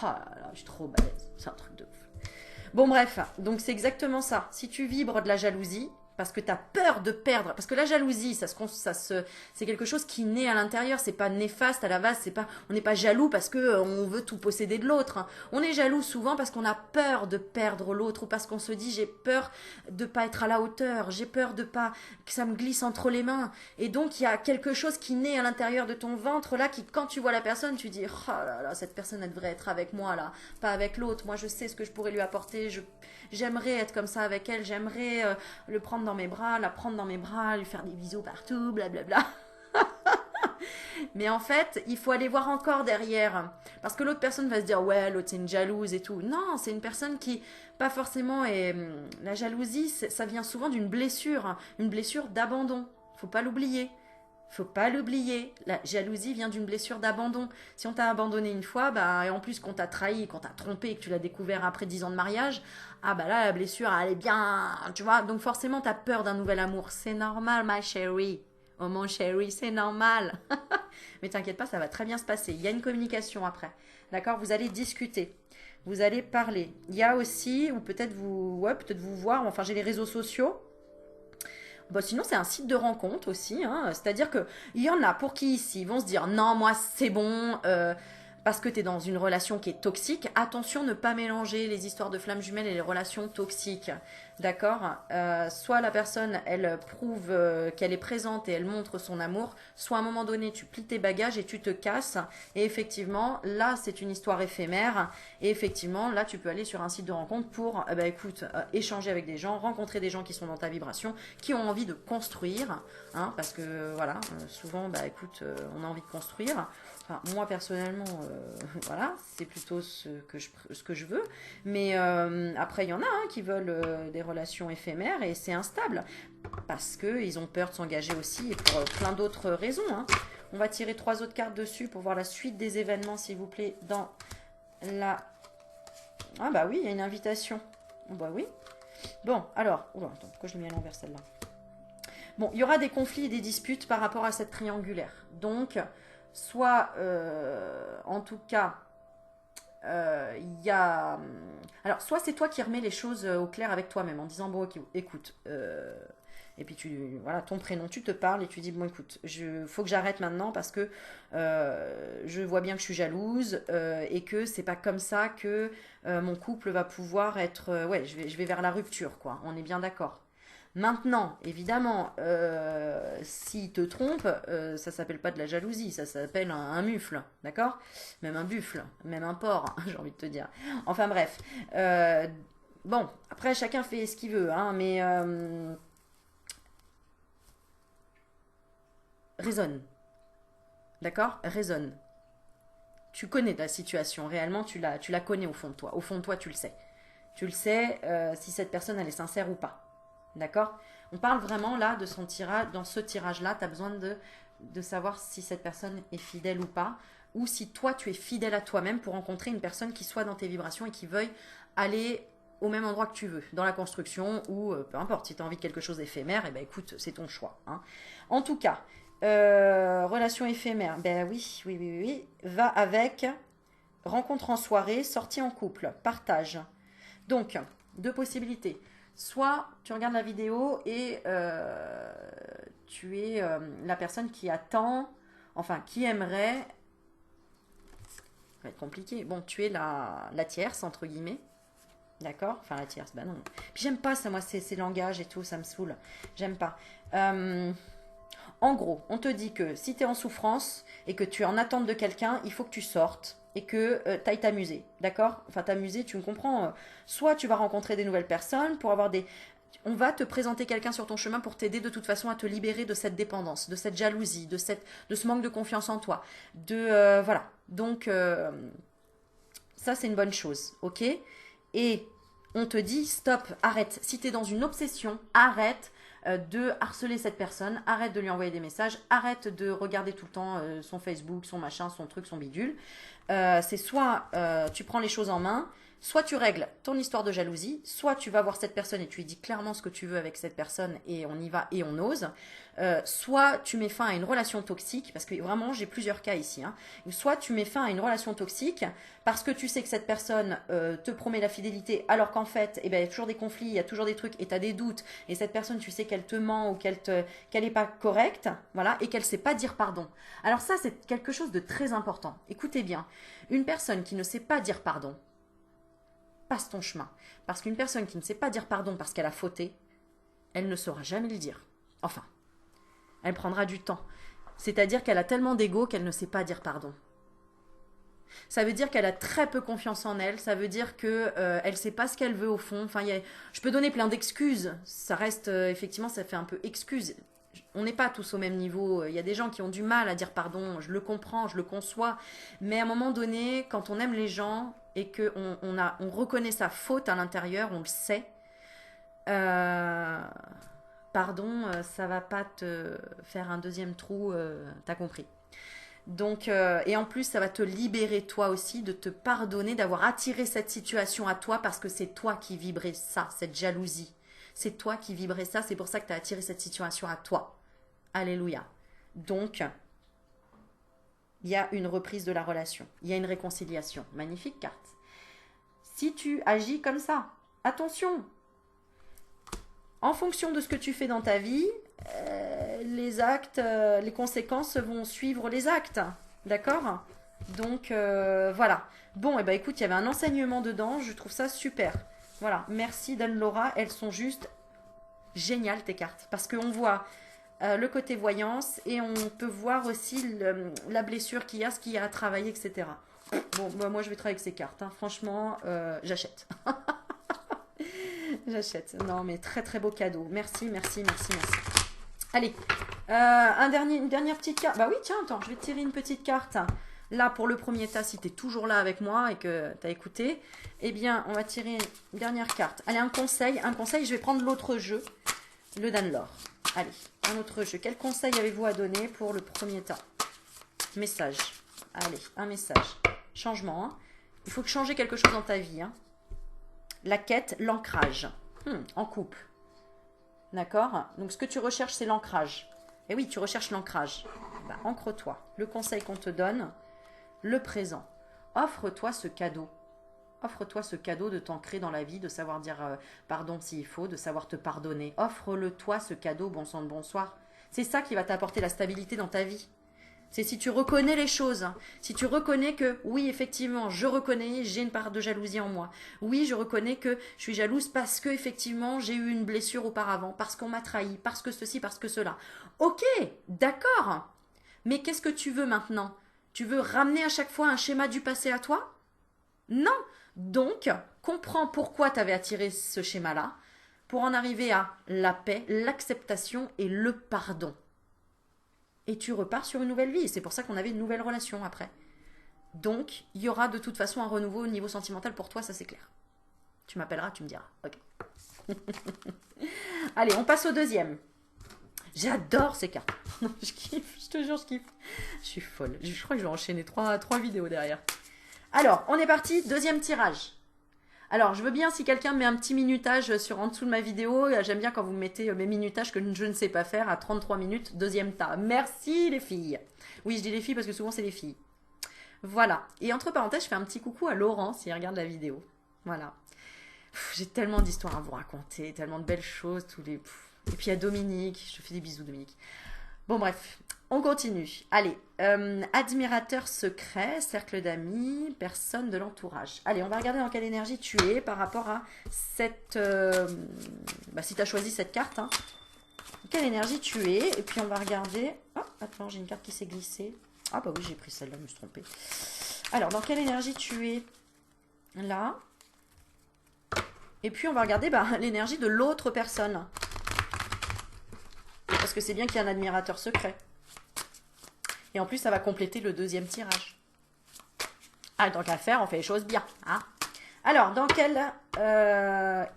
Ah là là, je suis trop balèze. C'est un truc de ouf. Bon bref, donc c'est exactement ça. Si tu vibres de la jalousie, parce que tu as peur de perdre, parce que la jalousie, c'est quelque chose qui naît à l'intérieur, c'est pas néfaste à la base, on n'est pas jaloux parce que on veut tout posséder de l'autre. Hein. On est jaloux souvent parce qu'on a peur de perdre l'autre ou parce qu'on se dit j'ai peur de pas être à la hauteur, j'ai peur de pas que ça me glisse entre les mains. Et donc il y a quelque chose qui naît à l'intérieur de ton ventre là, qui quand tu vois la personne, tu dis oh là là, cette personne elle devrait être avec moi là, pas avec l'autre. Moi je sais ce que je pourrais lui apporter, j'aimerais être comme ça avec elle, j'aimerais le prendre dans mes bras, la prendre dans mes bras, lui faire des bisous partout, blablabla. Mais en fait, il faut aller voir encore derrière. Parce que l'autre personne va se dire, ouais, l'autre c'est une jalouse et tout. Non, c'est une personne qui, pas forcément, est... La jalousie, ça vient souvent d'une blessure, hein, une blessure d'abandon. Faut pas l'oublier. Faut pas l'oublier. La jalousie vient d'une blessure d'abandon. Si on t'a abandonné une fois, bah, et en plus qu'on t'a trahi, qu'on t'a trompé et que tu l'as découvert après 10 ans de mariage, ah bah là, la blessure, elle est bien, tu vois. Donc forcément, t'as peur d'un nouvel amour. C'est normal, ma chérie. Oh mon chéri, c'est normal. Mais t'inquiète pas, ça va très bien se passer. Il y a une communication après. D'accord? Vous allez discuter. Vous allez parler. Il y a aussi, ou peut-être peut-être vous voir, enfin j'ai les réseaux sociaux. Bon, sinon, c'est un site de rencontre aussi. Hein. C'est-à-dire qu'il y en a pour qui ici vont se dire non, moi c'est bon, parce que tu es dans une relation qui est toxique. Attention, ne pas mélanger les histoires de flammes jumelles et les relations toxiques. D'accord? Soit la personne, elle prouve qu'elle est présente et elle montre son amour, soit à un moment donné, tu plies tes bagages et tu te casses. Et effectivement, là, c'est une histoire éphémère. Et effectivement, là, tu peux aller sur un site de rencontre pour, écoute, échanger avec des gens, rencontrer des gens qui sont dans ta vibration, qui ont envie de construire. Hein, parce que, voilà, souvent, écoute, on a envie de construire. Enfin, moi personnellement, voilà, c'est plutôt ce que je veux. Mais après, il y en a qui veulent des relations éphémères et c'est instable parce qu'ils ont peur de s'engager aussi et pour plein d'autres raisons. Hein. On va tirer 3 autres cartes dessus pour voir la suite des événements, s'il vous plaît, dans la... Ah bah oui, il y a une invitation. Bah oui. Bon, alors... Oh, attends, pourquoi je l'ai mis à l'envers celle-là? Bon, il y aura des conflits et des disputes par rapport à cette triangulaire. Donc... Soit, en tout cas, il y a... Alors, soit c'est toi qui remets les choses au clair avec toi-même en disant, bon, écoute, et puis voilà, ton prénom, tu te parles et tu dis, bon, écoute, faut que j'arrête maintenant parce que je vois bien que je suis jalouse et que c'est pas comme ça que mon couple va pouvoir être... ouais, je vais vers la rupture, quoi. On est bien d'accord. Maintenant, évidemment, s'il te trompe, ça s'appelle pas de la jalousie, ça s'appelle un mufle, d'accord? Même un buffle, même un porc, j'ai envie de te dire. Enfin bref. Bon, après chacun fait ce qu'il veut, hein, mais raisonne, d'accord? Raisonne. Tu connais ta situation, réellement, tu la connais au fond de toi. Au fond de toi, tu le sais. Tu le sais si cette personne, elle est sincère ou pas. D'accord? On parle vraiment là de son tirage, dans ce tirage-là, tu as besoin de savoir si cette personne est fidèle ou pas, ou si toi tu es fidèle à toi-même pour rencontrer une personne qui soit dans tes vibrations et qui veuille aller au même endroit que tu veux, dans la construction ou peu importe, si tu as envie de quelque chose d'éphémère, et ben écoute, c'est ton choix. Hein. En tout cas, relation éphémère, ben oui, va avec rencontre en soirée, sortie en couple, partage. Donc, 2 possibilités. Soit tu regardes la vidéo et tu es la personne qui attend, enfin qui aimerait, ça va être compliqué, bon tu es la tierce entre guillemets, d'accord? Enfin la tierce, bah non. Puis j'aime pas ça moi, ces langages et tout, ça me saoule, j'aime pas. En gros, on te dit que si tu es en souffrance et que tu es en attente de quelqu'un, il faut que tu sortes et que tu ailles t'amuser, d'accord? Enfin t'amuser, tu me comprends? Soit tu vas rencontrer des nouvelles personnes pour avoir des... On va te présenter quelqu'un sur ton chemin pour t'aider de toute façon à te libérer de cette dépendance, de cette jalousie, de ce manque de confiance en toi. Voilà. Donc, ça, c'est une bonne chose. OK? Et on te dit, stop, arrête. Si tu es dans une obsession, arrête de harceler cette personne, arrête de lui envoyer des messages, arrête de regarder tout le temps son Facebook, son machin, son truc, son bidule. C'est soit tu prends les choses en main, soit tu règles ton histoire de jalousie, soit tu vas voir cette personne et tu lui dis clairement ce que tu veux avec cette personne et on y va et on ose, soit tu mets fin à une relation toxique, parce que vraiment j'ai plusieurs cas ici, hein. Soit tu mets fin à une relation toxique parce que tu sais que cette personne te promet la fidélité alors qu'en fait eh ben, il y a toujours des conflits, il y a toujours des trucs et tu as des doutes et cette personne tu sais qu'elle te ment ou qu'elle n'est pas correcte, voilà, et qu'elle ne sait pas dire pardon. Alors ça c'est quelque chose de très important, écoutez bien, une personne qui ne sait pas dire pardon, passe ton chemin. Parce qu'une personne qui ne sait pas dire pardon parce qu'elle a fauté, elle ne saura jamais le dire. Enfin, elle prendra du temps. C'est-à-dire qu'elle a tellement d'ego qu'elle ne sait pas dire pardon. Ça veut dire qu'elle a très peu confiance en elle. Ça veut dire que elle sait pas ce qu'elle veut au fond. Enfin, je peux donner plein d'excuses. Ça reste effectivement, ça fait un peu excuse. On n'est pas tous au même niveau. Il y a des gens qui ont du mal à dire pardon. Je le comprends, je le conçois. Mais à un moment donné, quand on aime les gens et qu'on on reconnaît sa faute à l'intérieur, on le sait. Pardon, ça va pas te faire un deuxième trou. T'as compris. Donc, et en plus, ça va te libérer toi aussi de te pardonner d'avoir attiré cette situation à toi parce que c'est toi qui vibrais ça, cette jalousie. C'est toi qui vibrais ça, c'est pour ça que tu as attiré cette situation à toi. Alléluia. Donc, il y a une reprise de la relation, il y a une réconciliation. Magnifique carte. Si tu agis comme ça, attention, en fonction de ce que tu fais dans ta vie, les actes, les conséquences vont suivre les actes. D'accord? Donc, voilà. Bon, et ben écoute, il y avait un enseignement dedans, je trouve ça super. Voilà, merci d'Anne-Laura, elles sont juste géniales tes cartes. Parce qu'on voit le côté voyance et on peut voir aussi la blessure qu'il y a, ce qu'il y a à travailler, etc. Bon, bah, moi je vais travailler avec ces cartes. Hein. Franchement, j'achète. J'achète. Non, mais très très beau cadeau. Merci, merci, merci, merci. Allez, une dernière petite carte. Bah oui, tiens, attends, je vais te tirer une petite carte. Là, pour le premier tas, si tu es toujours là avec moi et que tu as écouté, eh bien, on va tirer une dernière carte. Allez, un conseil, je vais prendre l'autre jeu, le Danelore. Allez, un autre jeu. Quel conseil avez-vous à donner pour le premier tas? Message. Allez, un message. Changement. Hein. Il faut changer quelque chose dans ta vie. Hein. La quête, l'ancrage. En couple. D'accord? Donc, ce que tu recherches, c'est l'ancrage. Et oui, tu recherches l'ancrage. Bah, ancre-toi. Le conseil qu'on te donne, le présent. Offre-toi ce cadeau. Offre-toi ce cadeau de t'ancrer dans la vie, de savoir dire pardon s'il faut, de savoir te pardonner. Offre-le-toi ce cadeau, bon sang de bonsoir. C'est ça qui va t'apporter la stabilité dans ta vie. C'est si tu reconnais les choses, hein. Si tu reconnais que, oui, effectivement, je reconnais, j'ai une part de jalousie en moi. Oui, je reconnais que je suis jalouse parce que, effectivement, j'ai eu une blessure auparavant, parce qu'on m'a trahi, parce que ceci, parce que cela. Ok, d'accord. Mais qu'est-ce que tu veux maintenant? Tu veux ramener à chaque fois un schéma du passé à toi? Non. Donc, comprends pourquoi tu avais attiré ce schéma-là, pour en arriver à la paix, l'acceptation et le pardon. Et tu repars sur une nouvelle vie. C'est pour ça qu'on avait une nouvelle relation après. Donc, il y aura de toute façon un renouveau au niveau sentimental pour toi, ça c'est clair. Tu m'appelleras, tu me diras. Ok. Allez, on passe au deuxième. J'adore ces cartes. Je kiffe, je te jure, je kiffe. Je suis folle. Je crois que je vais enchaîner trois vidéos derrière. Alors, on est parti, deuxième tirage. Alors, je veux bien si quelqu'un met un petit minutage en dessous de ma vidéo. J'aime bien quand vous mettez mes minutages que je ne sais pas faire à 33 minutes, deuxième tas. Merci les filles. Oui, je dis les filles parce que souvent c'est les filles. Voilà. Et entre parenthèses, je fais un petit coucou à Laurent s'il regarde la vidéo. Voilà. J'ai tellement d'histoires à vous raconter, tellement de belles choses. Et puis il y a Dominique. Je te fais des bisous, Dominique. Bon, bref. On continue. Allez, admirateur secret, cercle d'amis, personne de l'entourage. Allez, on va regarder dans quelle énergie tu es par rapport à cette... si tu as choisi cette carte, hein. Quelle énergie tu es. Et puis on va regarder... Oh, attends, j'ai une carte qui s'est glissée. Ah bah oui, j'ai pris celle-là, je me suis trompée. Alors, dans quelle énergie tu es là? Et puis, on va regarder l'énergie de l'autre personne. Parce que c'est bien qu'il y a un admirateur secret. Et en plus, ça va compléter le deuxième tirage. Ah, tant qu'à faire, on fait les choses bien. Hein. Alors, dans quelle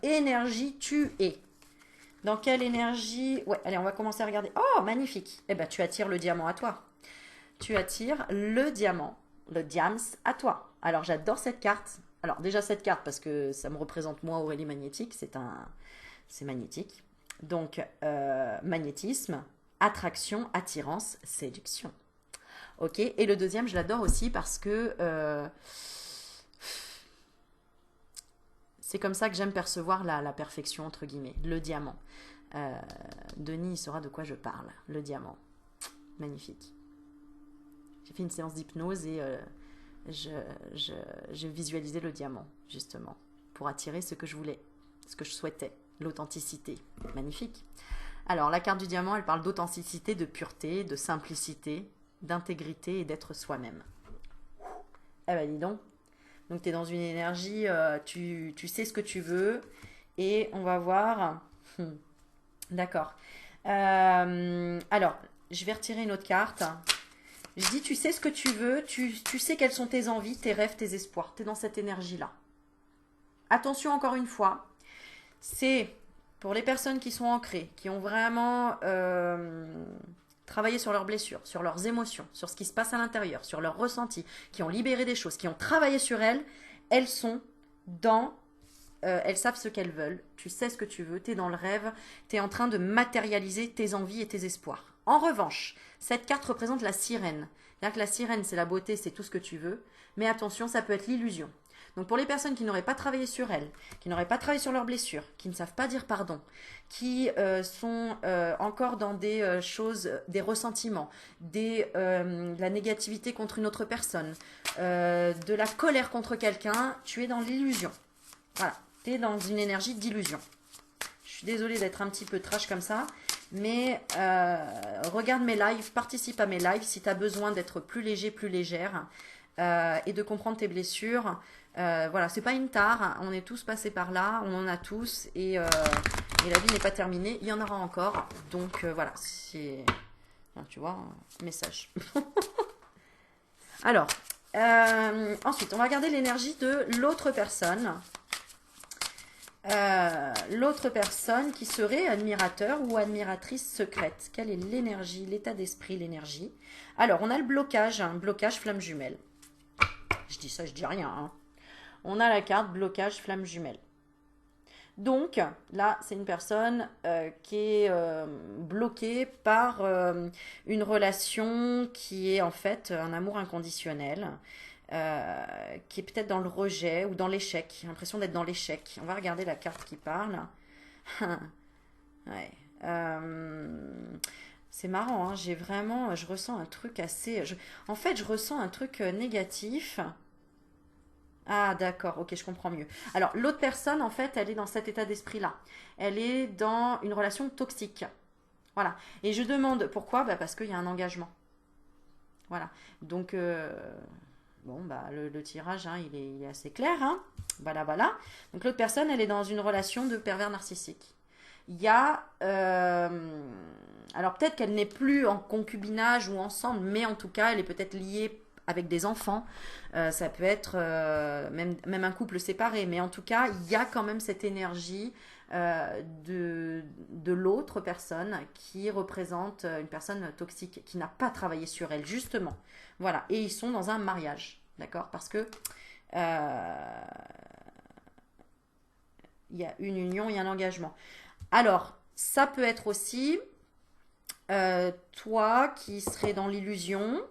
énergie tu es? Dans quelle énergie... Ouais, allez, on va commencer à regarder. Oh, magnifique. Eh bien, tu attires le diamant à toi. Tu attires le diamant, le diams à toi. Alors, j'adore cette carte. Alors, déjà, cette carte, parce que ça me représente moi, Aurélie Magnétique. C'est magnétique. Donc, magnétisme, attraction, attirance, séduction. Ok, et le deuxième, je l'adore aussi parce que c'est comme ça que j'aime percevoir la perfection, entre guillemets, le diamant. Denis, il saura de quoi je parle, le diamant. Magnifique. J'ai fait une séance d'hypnose et j'ai visualisé le diamant, justement, pour attirer ce que je voulais, ce que je souhaitais, l'authenticité. Magnifique. Alors, la carte du diamant, elle parle d'authenticité, de pureté, de simplicité, d'intégrité et d'être soi-même. Eh ben, dis donc. Donc, tu es dans une énergie, tu sais ce que tu veux. Et on va voir... D'accord. Alors, je vais retirer une autre carte. Je dis, tu sais ce que tu veux, tu sais quelles sont tes envies, tes rêves, tes espoirs. Tu es dans cette énergie-là. Attention, encore une fois, c'est pour les personnes qui sont ancrées, qui ont vraiment travaillé sur leurs blessures, sur leurs émotions, sur ce qui se passe à l'intérieur, sur leurs ressentis, qui ont libéré des choses, qui ont travaillé sur elles, elles sont dans... elles savent ce qu'elles veulent, tu sais ce que tu veux, tu es dans le rêve, tu es en train de matérialiser tes envies et tes espoirs. En revanche, cette carte représente la sirène. C'est-à-dire que la sirène, c'est la beauté, c'est tout ce que tu veux, mais attention, ça peut être l'illusion. Donc pour les personnes qui n'auraient pas travaillé sur elles, qui n'auraient pas travaillé sur leurs blessures, qui ne savent pas dire pardon, qui sont encore dans des choses, des ressentiments, de la négativité contre une autre personne, de la colère contre quelqu'un, tu es dans l'illusion. Voilà, tu es dans une énergie d'illusion. Je suis désolée d'être un petit peu trash comme ça, mais regarde mes lives, participe à mes lives si tu as besoin d'être plus léger, plus légère et de comprendre tes blessures. Voilà, c'est pas une tare, on est tous passés par là, on en a tous et la vie n'est pas terminée, il y en aura encore. Donc voilà, c'est... Tu vois, message. Alors, ensuite, on va regarder l'énergie de l'autre personne. L'autre personne qui serait admirateur ou admiratrice secrète. Quelle est l'énergie, l'état d'esprit, l'énergie? Alors, on a le blocage, blocage flamme jumelle. Je dis ça, je dis rien. Hein. On a la carte blocage flamme jumelle. Donc, là, c'est une personne qui est bloquée par une relation qui est en fait un amour inconditionnel. Qui est peut-être dans le rejet ou dans l'échec. J'ai l'impression d'être dans l'échec. On va regarder la carte qui parle. Ouais. C'est marrant, hein, je ressens un truc assez... en fait, je ressens un truc négatif. Ah, d'accord, ok, je comprends mieux. Alors, l'autre personne, en fait, elle est dans cet état d'esprit-là. Elle est dans une relation toxique. Voilà. Et je demande pourquoi? Parce qu'il y a un engagement. Voilà. Donc... bon, le tirage, hein, il est assez clair. Hein. Voilà, voilà. Donc, l'autre personne, elle est dans une relation de pervers narcissique. Il y a... alors, peut-être qu'elle n'est plus en concubinage ou ensemble, mais en tout cas, elle est peut-être liée avec des enfants. Ça peut être même un couple séparé. Mais en tout cas, il y a quand même cette énergie de l'autre personne qui représente une personne toxique qui n'a pas travaillé sur elle, justement. Voilà, et ils sont dans un mariage, d'accord? Parce que il y a une union, il y a un engagement. Alors, ça peut être aussi toi qui serais dans l'illusion,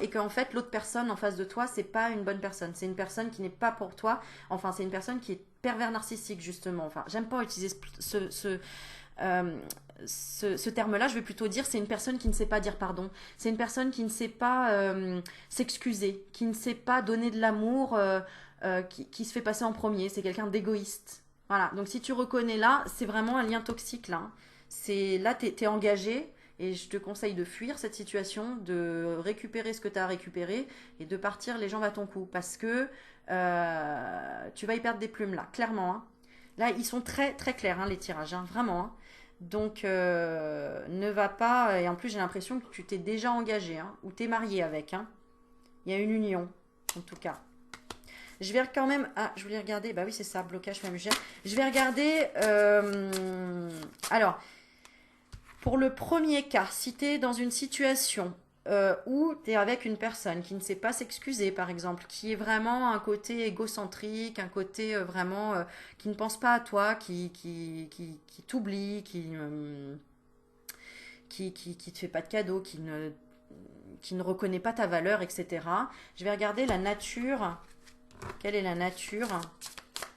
et qu'en fait l'autre personne en face de toi c'est pas une bonne personne, c'est une personne qui n'est pas pour toi, enfin c'est une personne qui est pervers narcissique justement, enfin j'aime pas utiliser ce terme-là, je vais plutôt dire c'est une personne qui ne sait pas dire pardon, c'est une personne qui ne sait pas s'excuser, qui ne sait pas donner de l'amour, qui se fait passer en premier, c'est quelqu'un d'égoïste. Voilà, donc si tu reconnais là, c'est vraiment un lien toxique là. C'est là, t'es engagé et je te conseille de fuir cette situation, de récupérer ce que tu as à récupérer et de partir les jambes à ton cou parce que tu vas y perdre des plumes là, clairement. Hein. Là, ils sont très très clairs, hein, les tirages, hein, vraiment. Hein. Donc, ne va pas. Et en plus, j'ai l'impression que tu t'es déjà engagé, hein, ou t'es marié avec. Hein. Il y a une union, en tout cas. Je vais quand même. Ah, je voulais regarder. Bah oui, c'est ça, blocage familial. Je vais regarder. Alors, pour le premier cas, si tu es dans une situation où tu es avec une personne qui ne sait pas s'excuser, par exemple, qui est vraiment un côté égocentrique, un côté vraiment qui ne pense pas à toi, qui t'oublie, qui te fait pas de cadeaux, qui ne reconnaît pas ta valeur, etc. Je vais regarder la nature. Quelle est la nature?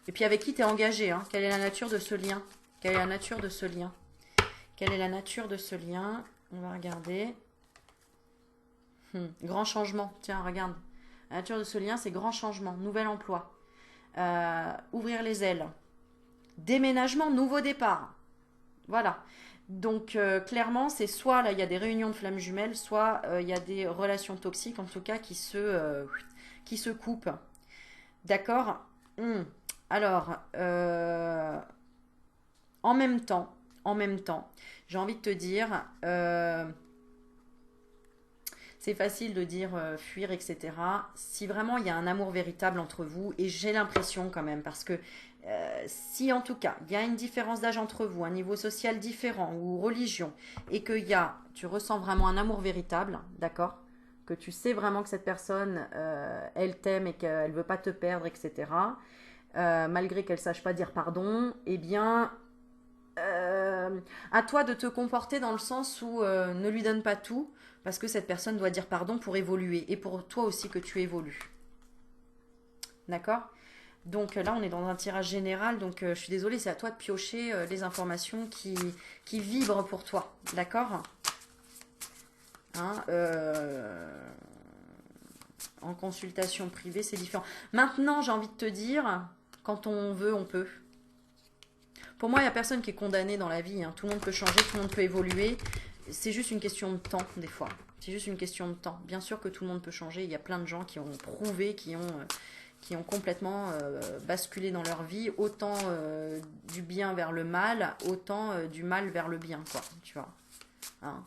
Et puis avec qui tu es engagé, hein? Quelle est la nature de ce lien? Quelle est la nature de ce lien? Quelle est la nature de ce lien? On va regarder. Grand changement. Tiens, regarde. La nature de ce lien, c'est grand changement. Nouvel emploi. Ouvrir les ailes. Déménagement, nouveau départ. Voilà. Donc, clairement, c'est soit là, il y a des réunions de flammes jumelles, soit il y a des relations toxiques, en tout cas, qui se coupent. D'accord. Alors, en même temps, j'ai envie de te dire, c'est facile de dire fuir, etc. Si vraiment il y a un amour véritable entre vous, et j'ai l'impression quand même, parce que si en tout cas il y a une différence d'âge entre vous, un niveau social différent ou religion, et que tu ressens vraiment un amour véritable, d'accord, que tu sais vraiment que cette personne, elle t'aime et qu'elle ne veut pas te perdre, etc., malgré qu'elle ne sache pas dire pardon, eh bien, à toi de te comporter dans le sens où ne lui donne pas tout, parce que cette personne doit dire pardon pour évoluer, et pour toi aussi que tu évolues. D'accord? Donc là, on est dans un tirage général, donc je suis désolée, c'est à toi de piocher les informations qui vibrent pour toi. D'accord? Hein, en consultation privée, c'est différent. Maintenant, j'ai envie de te dire, quand on veut, on peut. Pour moi, il n'y a personne qui est condamné dans la vie. Hein. Tout le monde peut changer, tout le monde peut évoluer. C'est juste une question de temps, des fois. C'est juste une question de temps. Bien sûr que tout le monde peut changer. Il y a plein de gens qui ont prouvé, qui ont complètement basculé dans leur vie, autant du bien vers le mal, autant du mal vers le bien, quoi. Tu vois. Hein.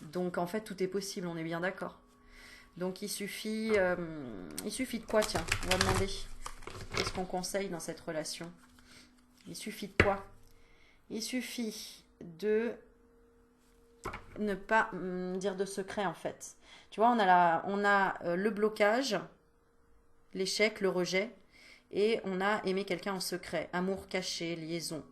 Donc, en fait, tout est possible, on est bien d'accord. Donc, il suffit de quoi, tiens, on va demander. Qu'est-ce qu'on conseille dans cette relation? Il suffit de quoi? Il suffit de ne pas dire de secret, en fait. Tu vois, on a le blocage, l'échec, le rejet, et on a aimé quelqu'un en secret. Amour caché, liaison.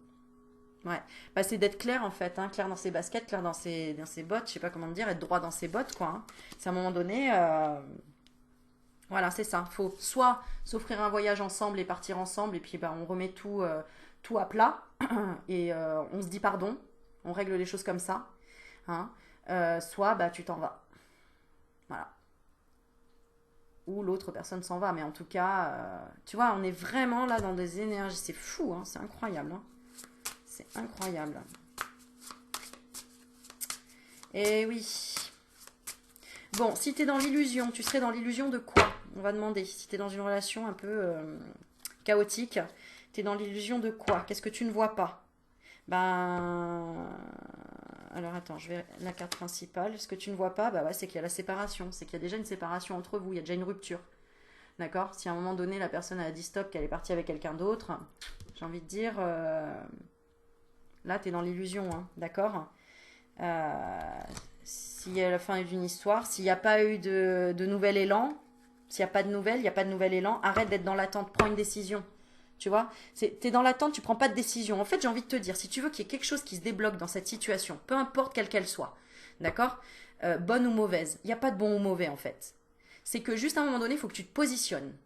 Ouais. Bah, c'est d'être clair, en fait. Hein. Clair dans ses baskets, clair dans ses bottes. Je sais pas comment dire, être droit dans ses bottes, quoi. Hein. C'est à un moment donné... Voilà, c'est ça. Faut soit s'offrir un voyage ensemble et partir ensemble, et puis bah, on remet tout à plat, et on se dit pardon, on règle les choses comme ça. Hein. Soit bah, tu t'en vas. Voilà. Ou l'autre personne s'en va. Mais en tout cas, tu vois, on est vraiment là dans des énergies. C'est fou, hein, c'est incroyable. Hein. C'est incroyable. Et oui. Bon, si tu es dans l'illusion, tu serais dans l'illusion de quoi? On va demander. Si tu es dans une relation un peu chaotique, tu es dans l'illusion de quoi? Qu'est-ce que tu ne vois pas? Ben. Alors attends, je vais la carte principale. Ce que tu ne vois pas, bah ouais, c'est qu'il y a la séparation. C'est qu'il y a déjà une séparation entre vous. Il y a déjà une rupture. D'accord? Si à un moment donné, la personne a dit stop, qu'elle est partie avec quelqu'un d'autre, j'ai envie de dire. Là, tu es dans l'illusion. Hein, d'accord? Si à la fin d'une histoire, s'il n'y a pas eu de nouvel élan, s'il n'y a pas de nouvelles, il n'y a pas de nouvel élan, arrête d'être dans l'attente, prends une décision. Tu vois, t'es dans l'attente, tu prends pas de décision. En fait, j'ai envie de te dire, si tu veux qu'il y ait quelque chose qui se débloque dans cette situation, peu importe quelle qu'elle soit, d'accord, bonne ou mauvaise, il n'y a pas de bon ou mauvais en fait. C'est que juste à un moment donné, il faut que tu te positionnes.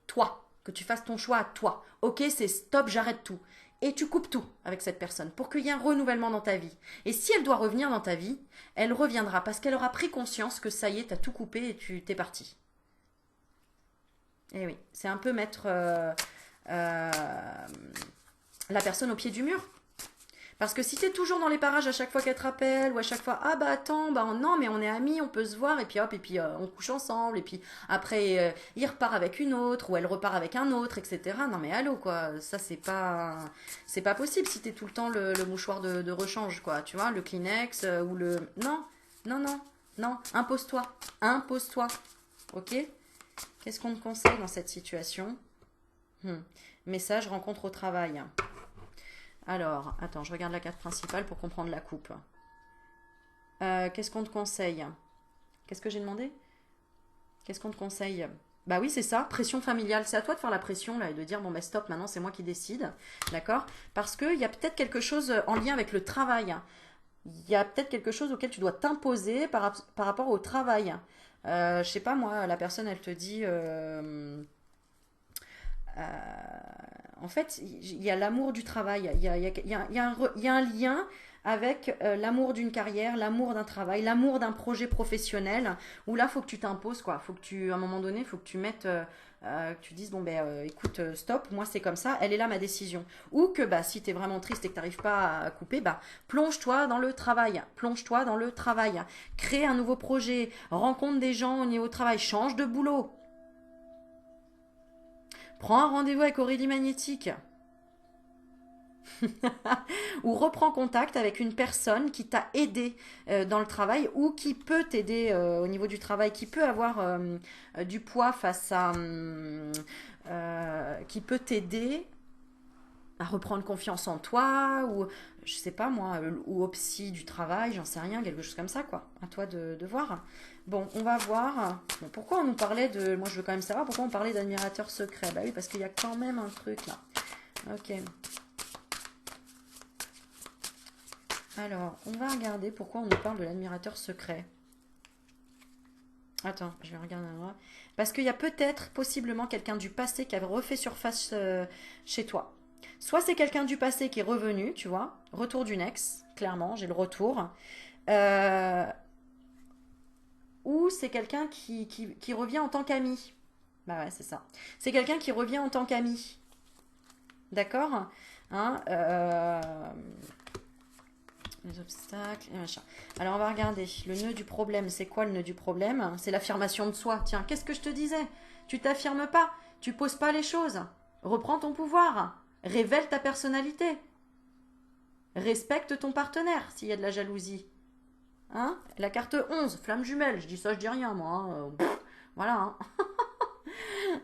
Toi, que tu fasses ton choix à toi. Ok, c'est stop, j'arrête tout. Et tu coupes tout avec cette personne pour qu'il y ait un renouvellement dans ta vie. Et si elle doit revenir dans ta vie, elle reviendra parce qu'elle aura pris conscience que ça y est, t'as tout coupé et tu t'es parti. Et oui, c'est un peu mettre la personne au pied du mur. Parce que si tu es toujours dans les parages à chaque fois qu'elle te rappelle, ou à chaque fois, ah bah attends, bah non, mais on est amis, on peut se voir, et puis hop, et puis on couche ensemble, et puis après il repart avec une autre, ou elle repart avec un autre, etc. Non mais allô, quoi, ça c'est pas possible si t'es tout le temps le mouchoir de rechange, quoi, tu vois, le Kleenex, ou le... Non, non, non, non, impose-toi, impose-toi, ok? Qu'est-ce qu'on te conseille dans cette situation? Message, rencontre au travail. Alors, attends, je regarde la carte principale pour comprendre la coupe. Qu'est-ce qu'on te conseille? Qu'est-ce que j'ai demandé? Qu'est-ce qu'on te conseille? Bah oui, c'est ça, pression familiale. C'est à toi de faire la pression là et de dire bon bah stop, maintenant c'est moi qui décide, d'accord? Parce qu'il y a peut-être quelque chose en lien avec le travail. Il y a peut-être quelque chose auquel tu dois t'imposer par rapport au travail. Je sais pas moi, la personne elle te dit en fait, il y a l'amour du travail, il y a un lien avec l'amour d'une carrière, l'amour d'un travail, l'amour d'un projet professionnel, où là, il faut que tu t'imposes, quoi. Faut que tu, à un moment donné, il faut que tu mettes, que tu dises, bon, ben, écoute, stop, moi, c'est comme ça, elle est là, ma décision. Ou que, bah, si tu es vraiment triste et que tu n'arrives pas à couper, bah, plonge-toi dans le travail, plonge-toi dans le travail. Crée un nouveau projet, rencontre des gens au niveau travail, change de boulot. Prends un rendez-vous avec Aurélie Magnétique. Ou reprends contact avec une personne qui t'a aidé dans le travail ou qui peut t'aider au niveau du travail, qui peut avoir du poids face à... qui peut t'aider à reprendre confiance en toi ou je sais pas moi, ou au psy du travail, j'en sais rien, quelque chose comme ça quoi. À toi de voir. Bon, on va voir. Bon, pourquoi on nous parlait de... Moi je veux quand même savoir pourquoi on parlait d'admirateur secret. Bah oui, parce qu'il y a quand même un truc là. Ok. Alors, on va regarder pourquoi on nous parle de l'admirateur secret. Attends, je vais regarder. Parce qu'il y a peut-être, possiblement, quelqu'un du passé qui avait refait surface chez toi. Soit c'est quelqu'un du passé qui est revenu, tu vois, retour d'une ex, clairement, j'ai le retour. Euh, ou c'est quelqu'un qui revient en tant qu'ami. Bah ouais, c'est ça. C'est quelqu'un qui revient en tant qu'ami. D'accord, hein, les obstacles et machin. Alors on va regarder. Le nœud du problème, c'est quoi le nœud du problème? C'est l'affirmation de soi. Tiens, qu'est-ce que je te disais? Tu t'affirmes pas. Tu poses pas les choses. Reprends ton pouvoir. Révèle ta personnalité. Respecte ton partenaire s'il y a de la jalousie. Hein? La carte 11, flamme jumelle. Je dis ça, je dis rien moi. Hein. Voilà. Hein.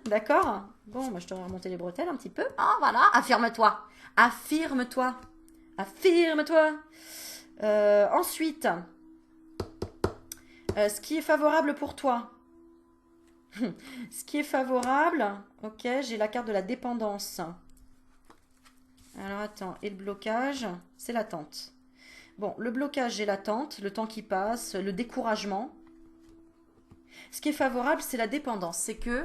D'accord? Bon, moi je te remonter les bretelles un petit peu. Ah voilà, affirme-toi. Affirme-toi. Affirme-toi. Ensuite, ce qui est favorable pour toi. Ce qui est favorable, ok, j'ai la carte de la dépendance. Alors attends, et le blocage, c'est l'attente. Bon, le blocage, j'ai l'attente, le temps qui passe, le découragement. Ce qui est favorable, c'est la dépendance. C'est que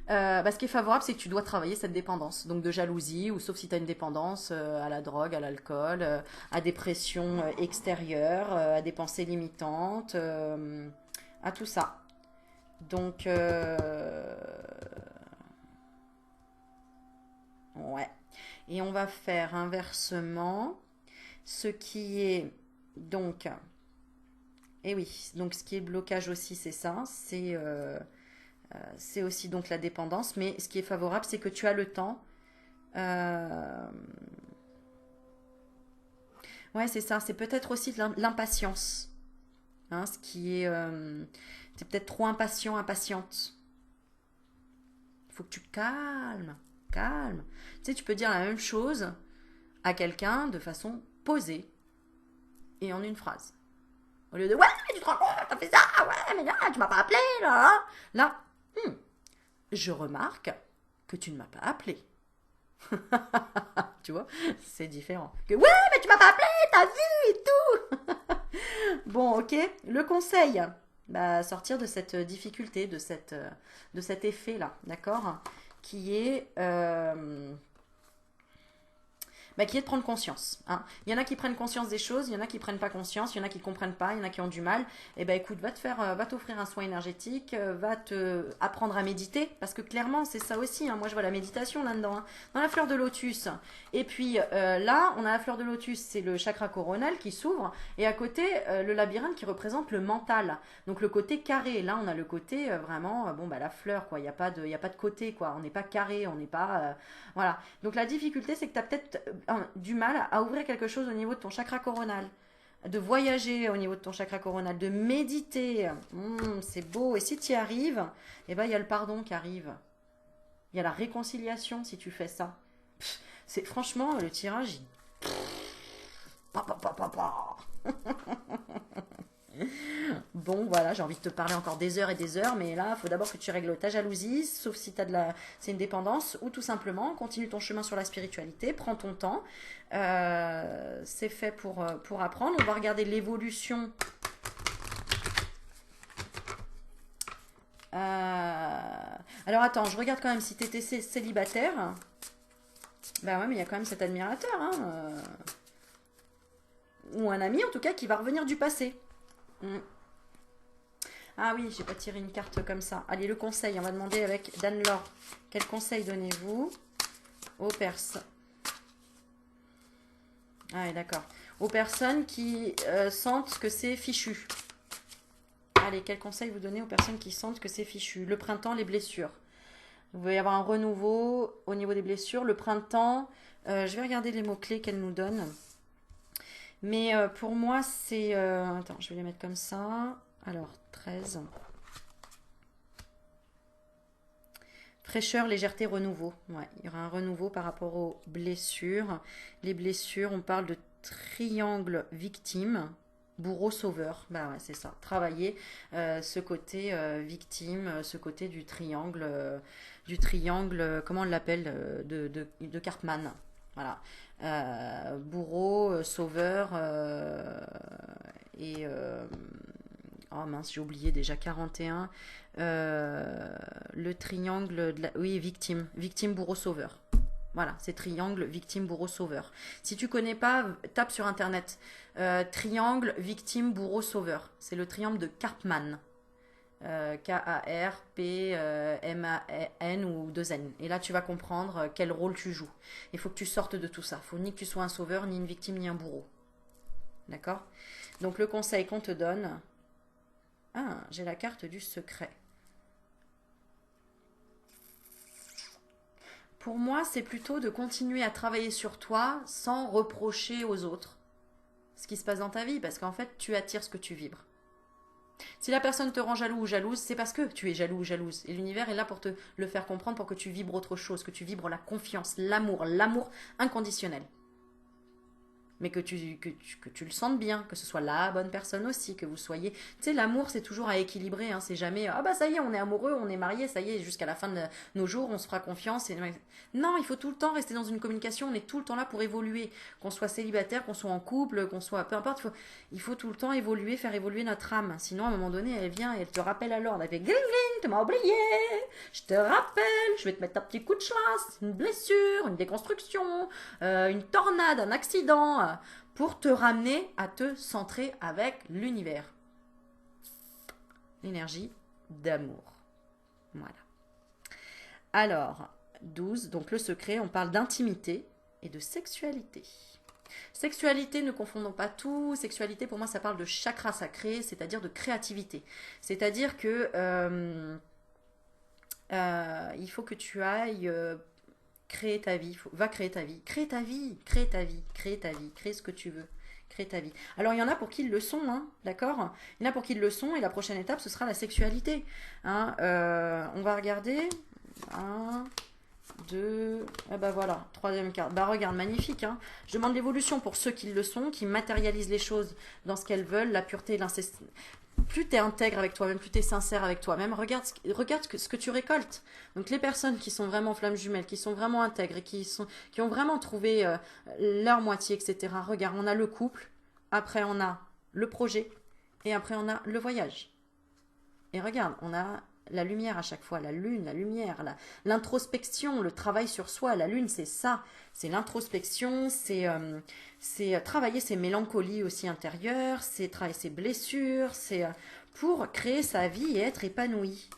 ce qui est favorable, c'est que tu dois travailler cette dépendance. Donc de jalousie, ou sauf si tu as une dépendance à la drogue, à l'alcool, à des pressions extérieures, à des pensées limitantes, à tout ça. Donc, ouais. Et on va faire inversement ce qui est donc... Et oui, donc ce qui est blocage aussi, c'est ça. C'est aussi donc la dépendance. Mais ce qui est favorable, c'est que tu as le temps. Euh, Ouais, c'est ça. C'est peut-être aussi de l'impatience. Hein, ce qui est... t'es peut-être trop impatient, impatiente. Il faut que tu calmes. Calme. Tu sais, tu peux dire la même chose à quelqu'un de façon posée et en une phrase. Au lieu de ouais, mais tu te rends compte, t'as fait ça, ouais, mais là, tu m'as pas appelé, là. Là, je remarque que tu ne m'as pas appelé. Tu vois, c'est différent. Que ouais, mais tu m'as pas appelé, t'as vu et tout. Bon, ok. Le conseil, bah, sortir de cette difficulté, de cet effet-là, d'accord? Qui est bah, qui est de prendre conscience. Hein. Il y en a qui prennent conscience des choses, il y en a qui prennent pas conscience, il y en a qui comprennent pas, il y en a qui ont du mal. Et ben écoute, va t'offrir un soin énergétique, va te apprendre à méditer, parce que clairement c'est ça aussi. Hein. Moi je vois la méditation là-dedans, hein. Dans la fleur de lotus. Et puis là, on a la fleur de lotus, c'est le chakra coronal qui s'ouvre, et à côté le labyrinthe qui représente le mental. Donc le côté carré. Là, on a le côté vraiment, bon bah la fleur quoi. Il y a pas de côté quoi. On n'est pas carré, on n'est pas, voilà. Donc la difficulté, c'est que tu as peut-être du mal à ouvrir quelque chose au niveau de ton chakra coronal, de voyager au niveau de ton chakra coronal, de méditer. C'est beau. Et si tu y arrives, eh ben, il y a le pardon qui arrive. Il y a la réconciliation si tu fais ça. C'est franchement le tirage. Pa, pa, pa, pa, pa. Bon, voilà, j'ai envie de te parler encore des heures et des heures, mais là, il faut d'abord que tu règles ta jalousie, sauf si c'est une dépendance, ou tout simplement, continue ton chemin sur la spiritualité, prends ton temps. C'est fait pour apprendre. On va regarder l'évolution. Alors attends, je regarde quand même si tu étais célibataire. Ben ouais, mais il y a quand même cet admirateur, hein, ou un ami en tout cas qui va revenir du passé. Ah oui, j'ai pas tiré une carte comme ça. Allez, le conseil, on va demander avec Dan-Laure. Quel conseil donnez-vous aux personnes? Ah oui, d'accord. Aux personnes qui sentent que c'est fichu. Allez, quel conseil vous donnez aux personnes qui sentent que c'est fichu? Le printemps, les blessures. Vous va y avoir un renouveau au niveau des blessures. Le printemps, je vais regarder les mots-clés qu'elle nous donne. Mais pour moi, c'est... attends, je vais les mettre comme ça. Alors, 13. Fraîcheur, légèreté, renouveau. Ouais, il y aura un renouveau par rapport aux blessures. Les blessures, on parle de triangle victime, bourreau sauveur. Bah ouais, c'est ça. Travailler ce côté victime, ce côté du triangle, comment on l'appelle, de Cartman. Voilà. Bourreau, sauveur et... oh mince, j'ai oublié déjà 41. Le triangle de la... Oui, victime. Victime, bourreau, sauveur. Voilà, c'est triangle, victime, bourreau, sauveur. Si tu connais pas, tape sur internet. Triangle, victime, bourreau, sauveur. C'est le triangle de Karpman. K-A-R-P-M-A-N ou 2N. Et là, tu vas comprendre quel rôle tu joues. Il faut que tu sortes de tout ça. Il faut ni que tu sois un sauveur, ni une victime, ni un bourreau. D'accord? Donc, le conseil qu'on te donne... Ah, j'ai la carte du secret. Pour moi, c'est plutôt de continuer à travailler sur toi sans reprocher aux autres ce qui se passe dans ta vie. Parce qu'en fait, tu attires ce que tu vibres. Si la personne te rend jaloux ou jalouse, c'est parce que tu es jaloux ou jalouse. Et l'univers est là pour te le faire comprendre, pour que tu vibres autre chose, que tu vibres la confiance, l'amour inconditionnel. Mais que tu le sentes bien, que ce soit la bonne personne aussi, que vous soyez... Tu sais, l'amour, c'est toujours à équilibrer, hein, c'est jamais, ah bah ça y est, on est amoureux, on est mariés, ça y est, jusqu'à la fin de nos jours, on se fera confiance. Non, il faut tout le temps rester dans une communication, on est tout le temps là pour évoluer, qu'on soit célibataire, qu'on soit en couple, qu'on soit... Peu importe, il faut tout le temps évoluer, faire évoluer notre âme. Sinon, à un moment donné, elle vient et elle te rappelle à l'ordre, elle fait gling gling, tu m'as oublié, je te rappelle, je vais te mettre un petit coup de chasse, une blessure, une déconstruction, une tornade, un accident... pour te ramener à te centrer avec l'univers. L'énergie d'amour. Voilà. Alors, 12, donc le secret, on parle d'intimité et de sexualité. Sexualité, ne confondons pas tout. Sexualité, pour moi, ça parle de chakra sacré, c'est-à-dire de créativité. C'est-à-dire que il faut que tu ailles... créer ta vie, va créer ta vie, crée ta vie, crée ta vie, crée ta vie, crée ce que tu veux, crée ta vie. Alors il y en a pour qui ils le sont, hein, d'accord? Il y en a pour qui ils le sont et la prochaine étape ce sera la sexualité. Hein, on va regarder, 1, 2, ah bah voilà, troisième carte. Bah regarde, magnifique, hein. Je demande l'évolution pour ceux qui le sont, qui matérialisent les choses dans ce qu'elles veulent, la pureté, l'inceste. Plus tu es intègre avec toi-même, plus tu es sincère avec toi-même, regarde ce que tu récoltes. Donc les personnes qui sont vraiment flammes jumelles, qui sont vraiment intègres et qui ont vraiment trouvé leur moitié, etc. Regarde, on a le couple, après on a le projet et après on a le voyage. Et regarde, on a la lumière à chaque fois, la lune, la lumière, l'introspection, le travail sur soi. La lune, c'est ça, c'est l'introspection, c'est travailler ses mélancolies aussi intérieures, c'est travailler ses blessures, c'est pour créer sa vie et être épanoui.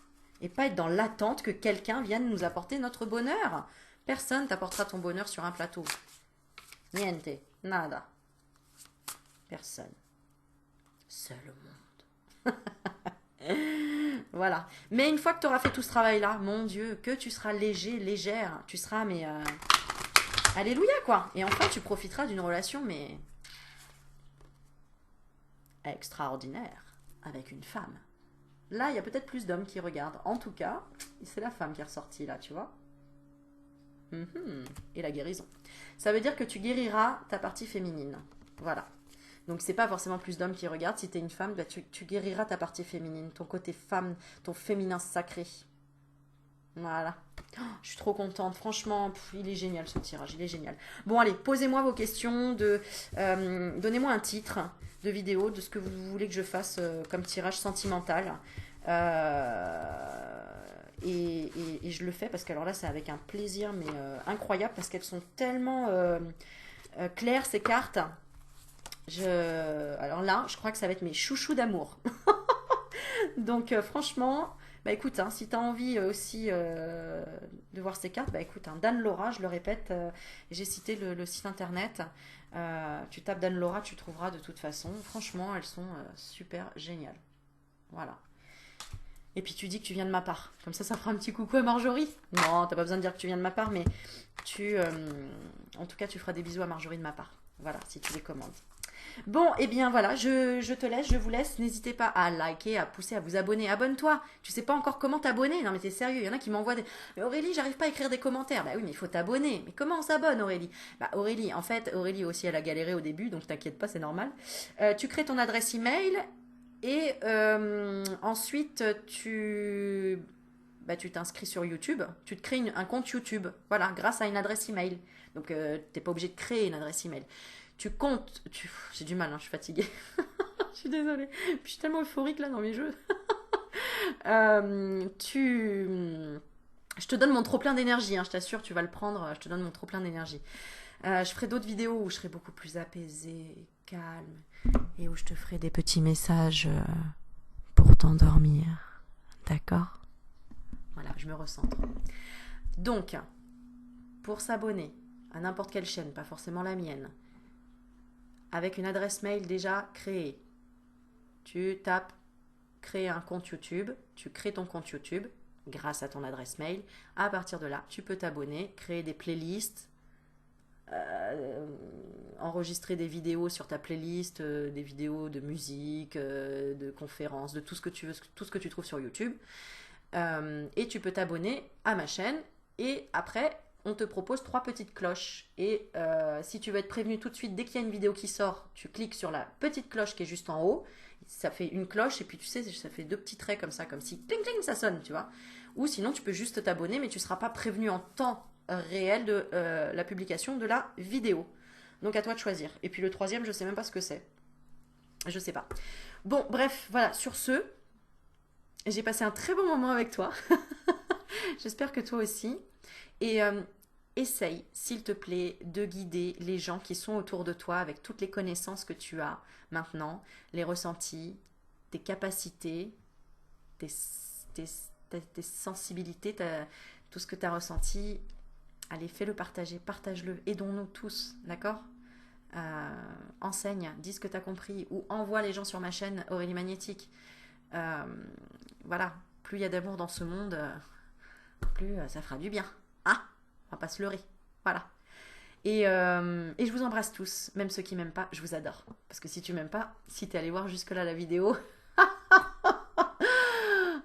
Et pas être dans l'attente que quelqu'un vienne nous apporter notre bonheur. Personne t'apportera ton bonheur sur un plateau. Niente, nada. Personne. Seul au monde. Voilà. Mais une fois que tu auras fait tout ce travail-là, mon Dieu, que tu seras léger, légère. Tu seras, mais... alléluia, quoi. Et enfin, tu profiteras d'une relation, mais... extraordinaire. Avec une femme. Là, il y a peut-être plus d'hommes qui regardent. En tout cas, c'est la femme qui est ressortie, là, tu vois. Et la guérison. Ça veut dire que tu guériras ta partie féminine. Voilà. Donc, c'est pas forcément plus d'hommes qui regardent. Si tu es une femme, bah, tu guériras ta partie féminine, ton côté femme, ton féminin sacré. Voilà. Oh, je suis trop contente. Franchement, il est génial ce tirage. Il est génial. Bon, allez, posez-moi vos questions. Donnez-moi un titre de vidéo de ce que vous voulez que je fasse comme tirage sentimental. Et je le fais parce que alors là, c'est avec un plaisir, mais incroyable, parce qu'elles sont tellement claires, ces cartes. Alors là, je crois que ça va être mes chouchous d'amour. Donc franchement, bah écoute, hein, si tu as envie aussi de voir ces cartes, bah écoute, hein, Dan Laura, je le répète, j'ai cité le site internet. Tu tapes Dan Laura, tu trouveras de toute façon. Franchement, elles sont super géniales. Voilà. Et puis tu dis que tu viens de ma part. Comme ça fera un petit coucou à Marjorie. Non, t'as pas besoin de dire que tu viens de ma part, mais en tout cas, tu feras des bisous à Marjorie de ma part. Voilà, si tu les commandes. Bon, et bien voilà, je te laisse, je vous laisse. N'hésitez pas à liker, à pousser, à vous abonner. Abonne-toi. Tu sais pas encore comment t'abonner. Non, mais t'es sérieux. Il y en a qui m'envoient des... Mais Aurélie, j'arrive pas à écrire des commentaires. Bah oui, mais il faut t'abonner. Mais comment on s'abonne, Aurélie? Bah Aurélie, en fait, Aurélie aussi, elle a galéré au début, donc t'inquiète pas, c'est normal. Tu crées ton adresse email et ensuite tu t'inscris sur YouTube. Tu te crées un compte YouTube. Voilà, grâce à une adresse email. Donc t'es pas obligé de créer une adresse email. Tu comptes, j'ai du mal, hein, je suis fatiguée. Je suis désolée. Puis je suis tellement euphorique là dans mes jeux. Je te donne mon trop plein d'énergie, hein, je t'assure, tu vas le prendre. Je te donne mon trop plein d'énergie. Je ferai d'autres vidéos où je serai beaucoup plus apaisée, calme, et où je te ferai des petits messages pour t'endormir. D'accord? Voilà, je me recentre. Donc, pour s'abonner à n'importe quelle chaîne, pas forcément la mienne, avec une adresse mail déjà créée, tu tapes créer un compte YouTube, tu crées ton compte YouTube grâce à ton adresse mail. À partir de là, tu peux t'abonner, créer des playlists, enregistrer des vidéos sur ta playlist, des vidéos de musique, de conférences, de tout ce que tu veux, tout ce que tu trouves sur YouTube. Et tu peux t'abonner à ma chaîne. Et après, on te propose 3 petites cloches. Et si tu veux être prévenu tout de suite, dès qu'il y a une vidéo qui sort, tu cliques sur la petite cloche qui est juste en haut. Ça fait une cloche et puis tu sais, ça fait 2 petits traits comme ça, comme si cling cling ça sonne, tu vois. Ou sinon, tu peux juste t'abonner, mais tu ne seras pas prévenu en temps réel de la publication de la vidéo. Donc à toi de choisir. Et puis le troisième, je ne sais même pas ce que c'est. Je sais pas. Bon, bref, voilà, sur ce, j'ai passé un très bon moment avec toi. J'espère que toi aussi. Et essaye, s'il te plaît, de guider les gens qui sont autour de toi avec toutes les connaissances que tu as maintenant, les ressentis, tes capacités, tes sensibilités, tout ce que tu as ressenti. Allez, fais-le partager, partage-le, aidons-nous tous, d'accord? Enseigne, dis ce que tu as compris, ou envoie les gens sur ma chaîne Aurélie Magnétique. Voilà, plus il y a d'amour dans ce monde, plus ça fera du bien. Ah, on va pas se leurrer. Voilà. Et je vous embrasse tous, même ceux qui m'aiment pas, je vous adore. Parce que si tu m'aimes pas, si t'es allé voir jusque-là la vidéo,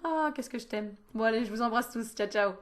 oh, qu'est-ce que je t'aime. Bon allez, je vous embrasse tous, ciao ciao.